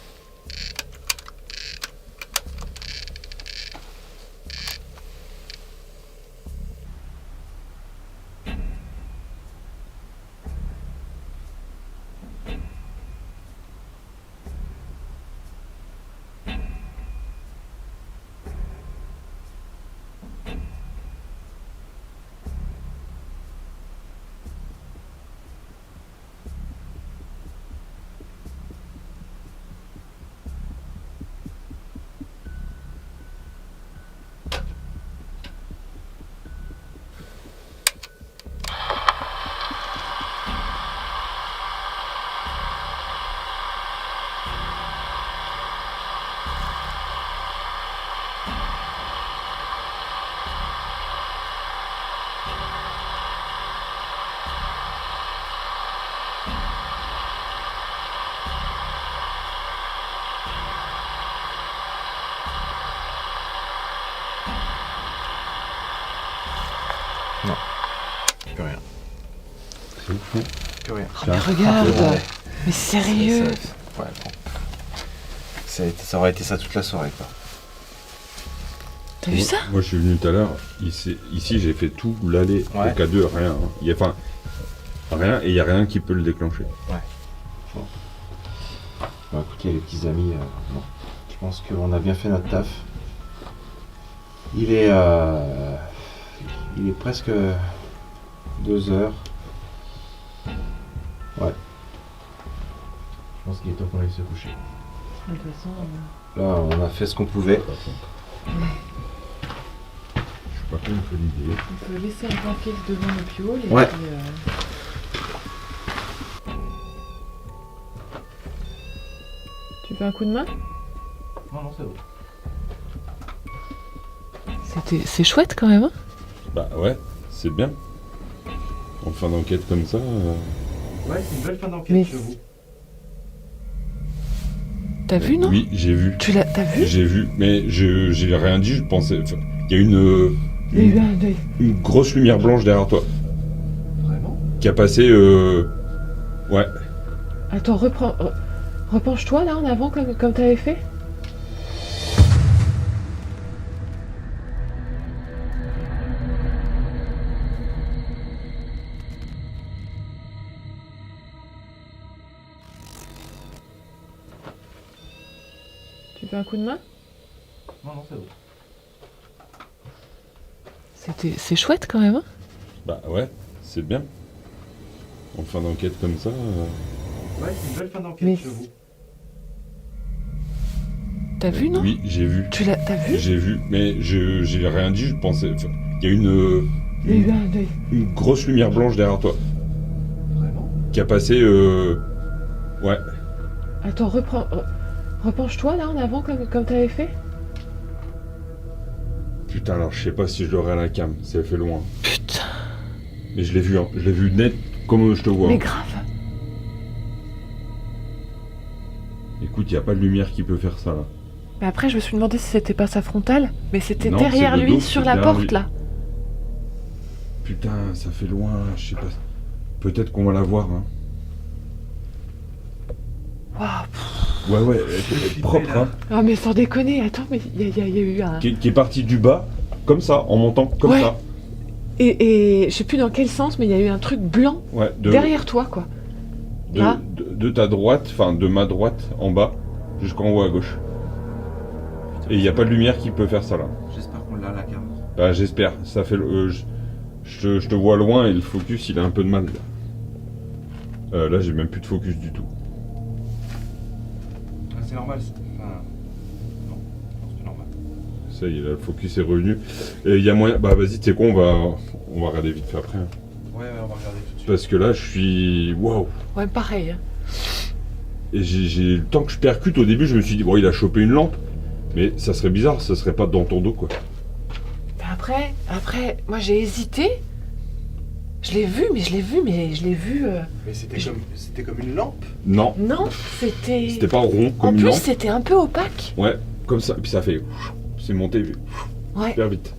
Plus rien.
C'est ouf, hein.
Plus rien.
Oh, mais regarde.
Ouais.
Mais sérieux.
Ouais, bon. Ça aurait été ça toute la soirée, quoi.
T'as vu ça?
Moi je suis venu tout à l'heure, ici j'ai fait tout l'aller
Ouais.
au K2, rien. Hein. Il y a, enfin, rien, et il n'y a rien qui peut le déclencher.
Bon, écoutez, les petits amis, bon, je pense qu'on a bien fait notre taf. Il est presque 2 heures. Ouais. Je pense qu'il est temps qu'on aille se coucher.
De toute façon,
Là, on a fait ce qu'on pouvait.
Je suis pas contre l'idée.
on peut laisser un pancake devant le piole et
Ouais.
puis
Tu veux un coup de main?
Non, c'est bon.
C'est chouette quand même, hein?
Bah ouais, c'est bien. En fin d'enquête comme ça.
Ouais, c'est une belle fin d'enquête,
Mais-
j'avoue.
T'as vu, non?
Oui, j'ai vu.
T'as vu?
J'ai vu, mais j'ai rien dit, je pensais. Enfin, il y a
Il y a eu un deuil.
une grosse lumière blanche derrière toi
Vraiment?
qui a passé. Ouais.
Attends, repenche-toi là en avant comme t'avais fait. Tu veux un coup de main?
Non, c'est bon.
C'est chouette quand même, hein?
Bah ouais, c'est bien. En fin d'enquête comme ça.
Ouais, c'est une belle fin d'enquête,
Mais-
j'avoue.
T'as vu, non?
Oui, j'ai vu.
T'as vu?
J'ai vu, mais j'ai rien dit, je pensais. Enfin, il y a
Il y a eu un deuil.
une grosse lumière blanche derrière toi
Vraiment?
qui a passé. Ouais.
Attends, repenche-toi là en avant comme t'avais fait.
Putain, alors je sais pas si je l'aurai à la cam, ça fait loin.
Putain.
Mais je l'ai vu, hein. Je l'ai vu net comme je te vois.
Mais
hein.
grave.
Écoute, il n'y a pas de lumière qui peut faire ça là.
Mais après, je me suis demandé si c'était pas sa frontale, mais c'était
Non,
derrière
c'est le
lui,
dos,
sur
c'est
la
derrière
porte
lui.
là.
Putain, ça fait loin, je sais pas. Peut-être qu'on va la voir, hein.
Waouh.
Ouais, elle est propre, hein.
Ah mais sans déconner, attends, mais il y a eu un...
Qui est parti du bas, comme ça, en montant, comme
Ouais.
ça.
Et je sais plus dans quel sens, mais il y a eu un truc blanc
Ouais,
derrière toi, quoi. Là.
de ta droite, enfin de ma droite en bas, jusqu'en haut à gauche. Et il n'y a pas de lumière qui peut faire ça là.
J'espère qu'on l'a à la cam.
Bah j'espère, ça fait je te vois loin et le focus il a un peu de mal là. Là j'ai même plus de focus du tout.
C'est normal. Enfin... Non, c'est normal.
Ça y est, là le focus est revenu. Et il y a moyen. Bah vas-y, tu sais quoi, on va regarder vite fait après. hein.
Ouais, on va regarder tout de suite.
Parce que là je suis. Waouh!
Ouais, pareil. Hein.
Et j'ai le temps que je percute au début, je me suis dit, bon il a chopé une lampe. Mais ça serait bizarre, ça serait pas dans ton dos quoi.
Mais après, moi j'ai hésité. Je l'ai vu.
Mais c'était comme une lampe.
Non,
Non, c'était...
c'était pas rond
En
comme une
plus,
lampe.
c'était un peu opaque.
Ouais, comme ça. Et puis ça fait. C'est monté
Ouais.
super vite.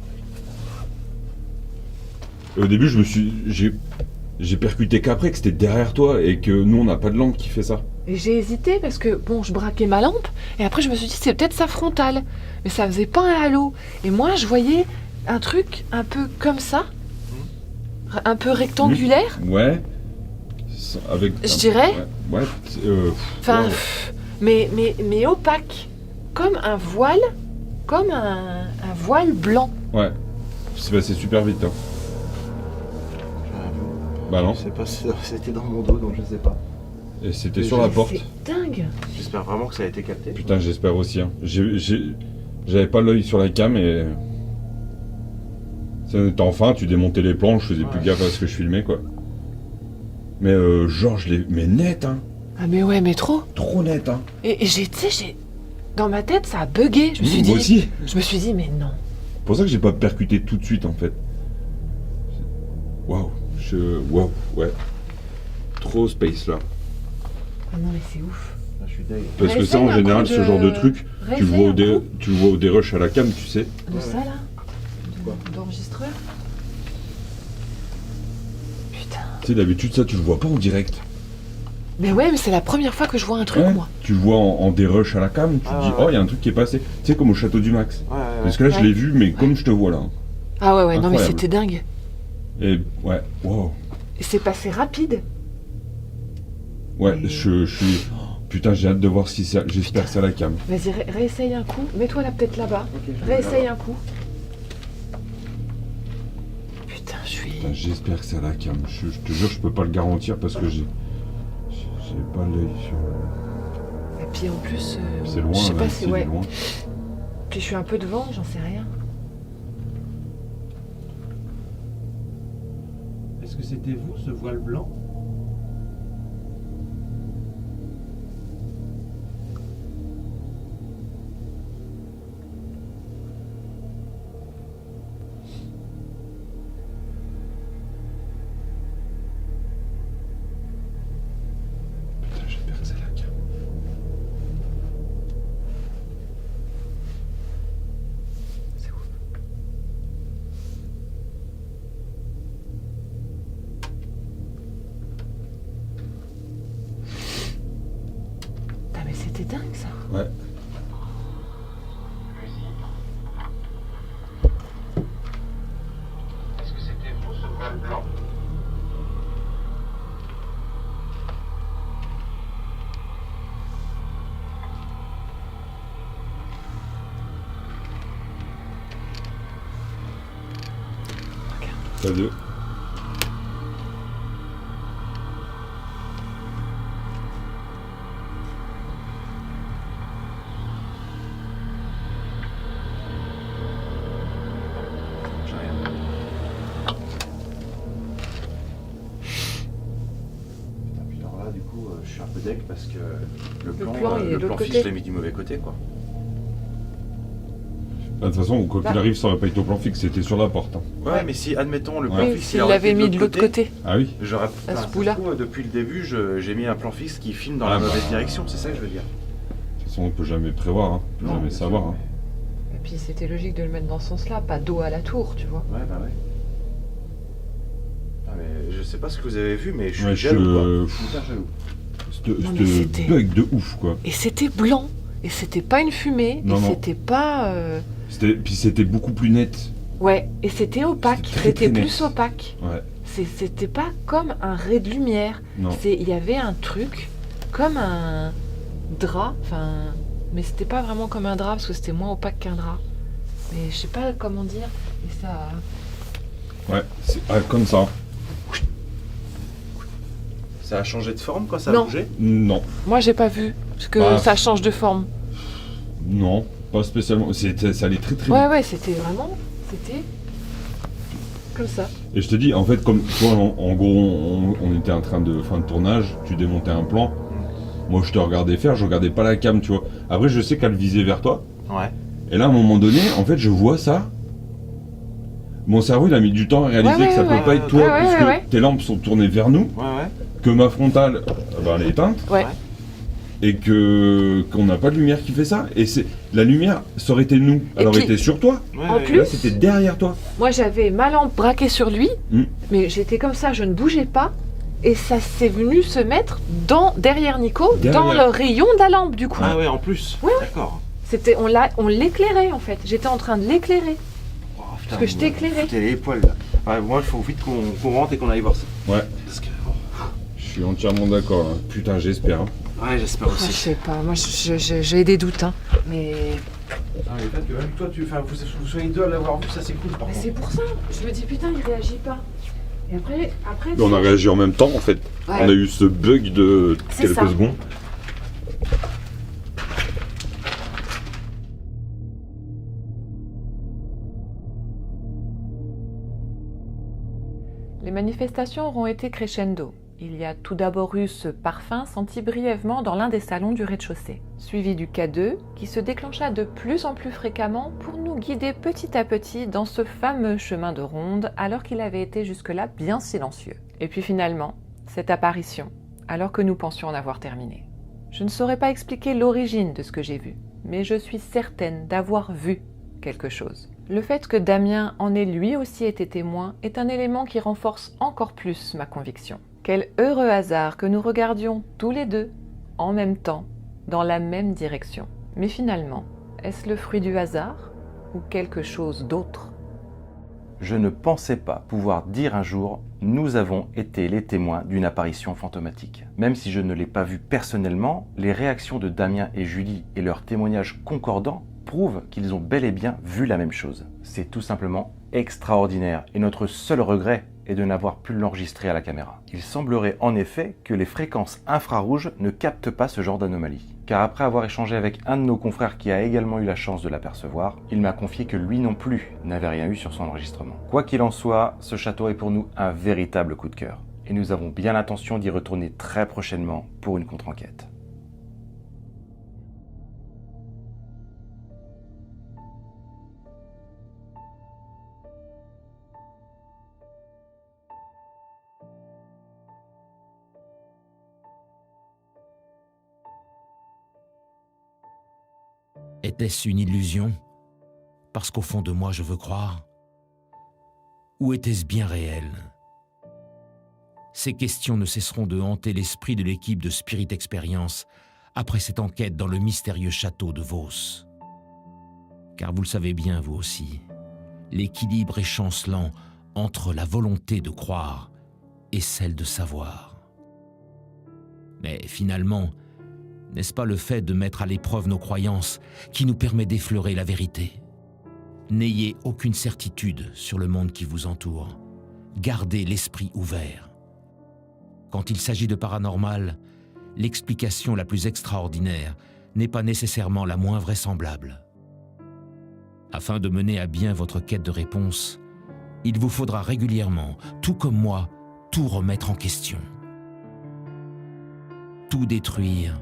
Et au début, j'ai percuté qu'après que c'était derrière toi et que nous on n'a pas de lampe qui fait ça.
Et j'ai hésité parce que, bon, je braquais ma lampe, et après je me suis dit, c'est peut-être sa frontale. Mais ça faisait pas un halo. Et moi, je voyais un truc un peu comme ça, un peu rectangulaire.
Ouais. Avec.
Je dirais.
Ouais.
Enfin,
wow.
mais opaque. Comme un voile, comme un voile blanc.
Ouais. C'est passé super vite. Hein. Bah non.
Je sais pas si c'était dans mon dos, donc je sais pas.
Et c'était sur la porte.
C'est dingue.
J'espère vraiment que ça a été capté.
Putain, j'espère aussi. Hein. J'avais pas l'œil sur la cam et. Enfin, tu démontais les plans, je faisais plus gaffe à ce que je filmais quoi. Mais genre, je l'ai. Mais net, hein.
Ah mais ouais, mais trop.
Trop net, hein.
Et tu sais, dans ma tête, ça a bugué. Je me suis dit.
Moi aussi.
Je me suis dit, mais non.
C'est pour ça que j'ai pas percuté tout de suite en fait. Waouh. Waouh, ouais. Trop space là.
Ah non, mais c'est ouf.
Je suis dingue.
Parce que ça, en
Réessaye un
général,
coup
ce genre de truc, tu le vois
Réessaye
tu le vois au dérush à la cam, tu sais.
De ça là
Quoi
D'enregistreur. Putain.
Tu sais, d'habitude, ça, tu le vois pas en direct.
Mais ouais, mais c'est la première fois que je vois un truc,
Ouais.
moi.
Tu le vois en dérush à la cam, tu te dis,
ouais.
oh, il y a un truc qui est passé. Tu sais, comme au château du Max.
Ouais.
Parce que là, je
Ouais.
l'ai vu, mais comme je te vois là.
Ah ouais, non, mais
Incroyable.
c'était dingue.
Et ouais, wow.
Et c'est passé rapide.
Ouais,
Et-
je suis. Putain, j'ai hâte de voir si ça. J'espère que c'est à la cam.
Vas-y, réessaye un coup. Mets-toi là, peut-être là-bas.
Ok, je vais
Réessaye un coup. Putain, je suis...
Putain, j'espère que c'est à la cam. Je te jure, je peux pas le garantir parce que j'ai pas l'œil sur.
Et puis en plus...
C'est loin,
je sais pas
là,
si...
c'est
Ouais.
loin.
Puis je suis un peu devant, j'en sais rien.
Est-ce que c'était vous, ce voile blanc?
Ouais.
Est-ce que c'était vous ce voile blanc?
T'as deux.
J'ai rien. Putain, puis alors là, du coup, je suis un peu deck parce que le plan,
il est de
le plan
l'autre
fixe,
côté.
je l'ai mis du mauvais côté, quoi.
De toute façon, quoi qu'il arrive, ça aurait pas été au plan fixe, c'était sur la porte. Hein.
Ouais, mais si, admettons, le plan
Oui,
fixe,
s'il
aurait
l'avait
été
mis de l'autre côté.
Ah oui.
J'aurais.
À ce
ça se
bout-là.
trouve, depuis le début, j'ai mis un plan fixe qui filme dans
Ah
la
bah.
mauvaise direction, c'est ça que je veux dire.
De toute façon, on peut jamais prévoir, hein. On peut
Non,
jamais
bien
savoir.
sûr,
Hein.
Et puis c'était logique de le mettre dans ce sens-là, pas dos à la tour, tu vois.
Ouais, bah ouais. Ah, mais je sais pas ce que vous avez vu, mais je suis
Ouais,
jaloux, quoi. Je suis hyper jaloux.
Non, mais c'était-
C'était bug de ouf, quoi.
Et c'était blanc, et c'était pas une fumée,
Non,
et
non.
c'était pas...
Puis c'était beaucoup plus net.
Ouais, et c'était opaque,
C'était très,
c'était
très
plus
net.
opaque.
Ouais.
C'était pas comme un ray de lumière.
Non.
Il y avait un truc comme un drap, enfin, mais c'était pas vraiment comme un drap parce que c'était moins opaque qu'un drap. Mais je sais pas comment dire. Et ça,
Ouais. Comme ça.
Ça a changé de forme quand ça a
Non.
bougé?
Non.
moi j'ai pas vu parce que
Bah,
ça change de forme.
Non. Pas spécialement. Ça allait très très vite.
Ouais, c'était vraiment, c'était comme ça.
Et je te dis, en fait, comme toi, en gros, on était en train de fin de tournage, tu démontais un plan. Moi, je te regardais faire, je regardais pas la cam, tu vois. Après, je sais qu'elle visait vers toi.
Ouais.
Et là, à un moment donné, en fait, je vois ça. Mon cerveau, il a mis du temps à réaliser
Ouais,
que ça
ouais,
peut pas être toi,
ouais,
puisque
ouais.
tes lampes sont tournées vers nous,
Ouais, ouais.
que ma frontale, elle est éteinte,
Ouais.
et qu'on n'a pas de lumière qui fait ça. Et la lumière, ça aurait été nous. Elle aurait
puis,
été sur toi.
Ouais,
en
ouais.
plus-
Là, c'était derrière toi.
Moi j'avais ma lampe braquée sur lui,
Mm.
mais j'étais comme ça, je ne bougeais pas. Et ça s'est venu se mettre derrière Nico, dans
Derrière.
le rayon de la lampe du coup.
Ah ouais, en plus.
Ouais,
D'accord.
On l'éclairait en fait. J'étais en train de l'éclairer.
Oh, putain,
Parce que je
vous
t'ai
me
éclairé.
foutez les poils, là. Ouais, moi, il faut vite qu'on rentre et qu'on aille voir ça.
Ouais.
Parce que, bon.
Je suis entièrement d'accord. Hein. Putain, j'espère. Hein.
Ouais, j'espère
Ah, je
aussi.
sais pas, moi j'ai des doutes. Hein. Mais
Ah, mais peut-être que même toi, vous soyez deux à l'avoir vu, ça c'est cool par contre.
c'est pour ça. Je me dis putain, il réagit pas. Et après
On a réagi en même temps, en fait.
Ouais.
On a eu ce bug de
C'est
quelques
ça.
secondes.
Les manifestations auront été crescendo. Il y a tout d'abord eu ce parfum senti brièvement dans l'un des salons du rez-de-chaussée, suivi du K2 qui se déclencha de plus en plus fréquemment pour nous guider petit à petit dans ce fameux chemin de ronde alors qu'il avait été jusque-là bien silencieux. Et puis finalement, cette apparition, alors que nous pensions en avoir terminé. Je ne saurais pas expliquer l'origine de ce que j'ai vu, mais je suis certaine d'avoir vu quelque chose. Le fait que Damien en ait lui aussi été témoin est un élément qui renforce encore plus ma conviction. Quel heureux hasard que nous regardions tous les deux, en même temps, dans la même direction. Mais finalement, est-ce le fruit du hasard ou quelque chose d'autre ?
Je ne pensais pas pouvoir dire un jour « Nous avons été les témoins d'une apparition fantomatique ». Même si je ne l'ai pas vu personnellement, les réactions de Damien et Julie et leurs témoignages concordants prouvent qu'ils ont bel et bien vu la même chose. C'est tout simplement extraordinaire et notre seul regret est de n'avoir pu l'enregistrer à la caméra. Il semblerait en effet que les fréquences infrarouges ne captent pas ce genre d'anomalie. Car après avoir échangé avec un de nos confrères qui a également eu la chance de l'apercevoir, il m'a confié que lui non plus n'avait rien eu sur son enregistrement. Quoi qu'il en soit, ce château est pour nous un véritable coup de cœur. Et nous avons bien l'intention d'y retourner très prochainement pour une contre-enquête.
Était-ce une illusion? Parce qu'au fond de moi, je veux croire. Ou était-ce bien réel? Ces questions ne cesseront de hanter l'esprit de l'équipe de Spirit Experience après cette enquête dans le mystérieux château de Vos. Car vous le savez bien, vous aussi, l'équilibre est chancelant entre la volonté de croire et celle de savoir. Mais finalement, n'est-ce pas le fait de mettre à l'épreuve nos croyances qui nous permet d'effleurer la vérité? N'ayez aucune certitude sur le monde qui vous entoure. Gardez l'esprit ouvert. Quand il s'agit de paranormal, l'explication la plus extraordinaire n'est pas nécessairement la moins vraisemblable. Afin de mener à bien votre quête de réponse, il vous faudra régulièrement, tout comme moi, tout remettre en question. Tout détruire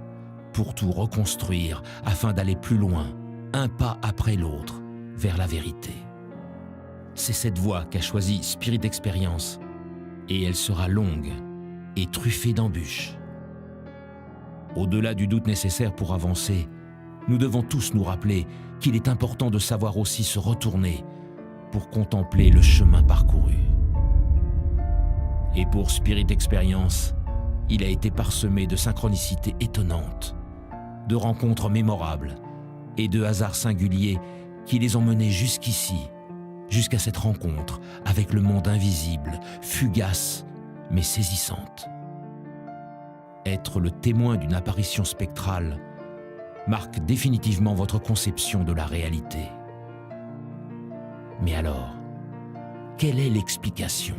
pour tout reconstruire afin d'aller plus loin, un pas après l'autre, vers la vérité. C'est cette voie qu'a choisie Spirit Experience, et elle sera longue et truffée d'embûches. Au-delà du doute nécessaire pour avancer, nous devons tous nous rappeler qu'il est important de savoir aussi se retourner pour contempler le chemin parcouru. Et pour Spirit Experience, il a été parsemé de synchronicités étonnantes, de rencontres mémorables et de hasards singuliers qui les ont menés jusqu'ici, jusqu'à cette rencontre avec le monde invisible, fugace mais saisissante. Être le témoin d'une apparition spectrale marque définitivement votre conception de la réalité. Mais alors, quelle est l'explication?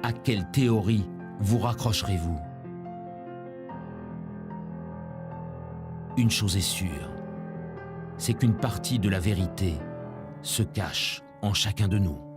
À quelle théorie vous raccrocherez-vous? Une chose est sûre, c'est qu'une partie de la vérité se cache en chacun de nous.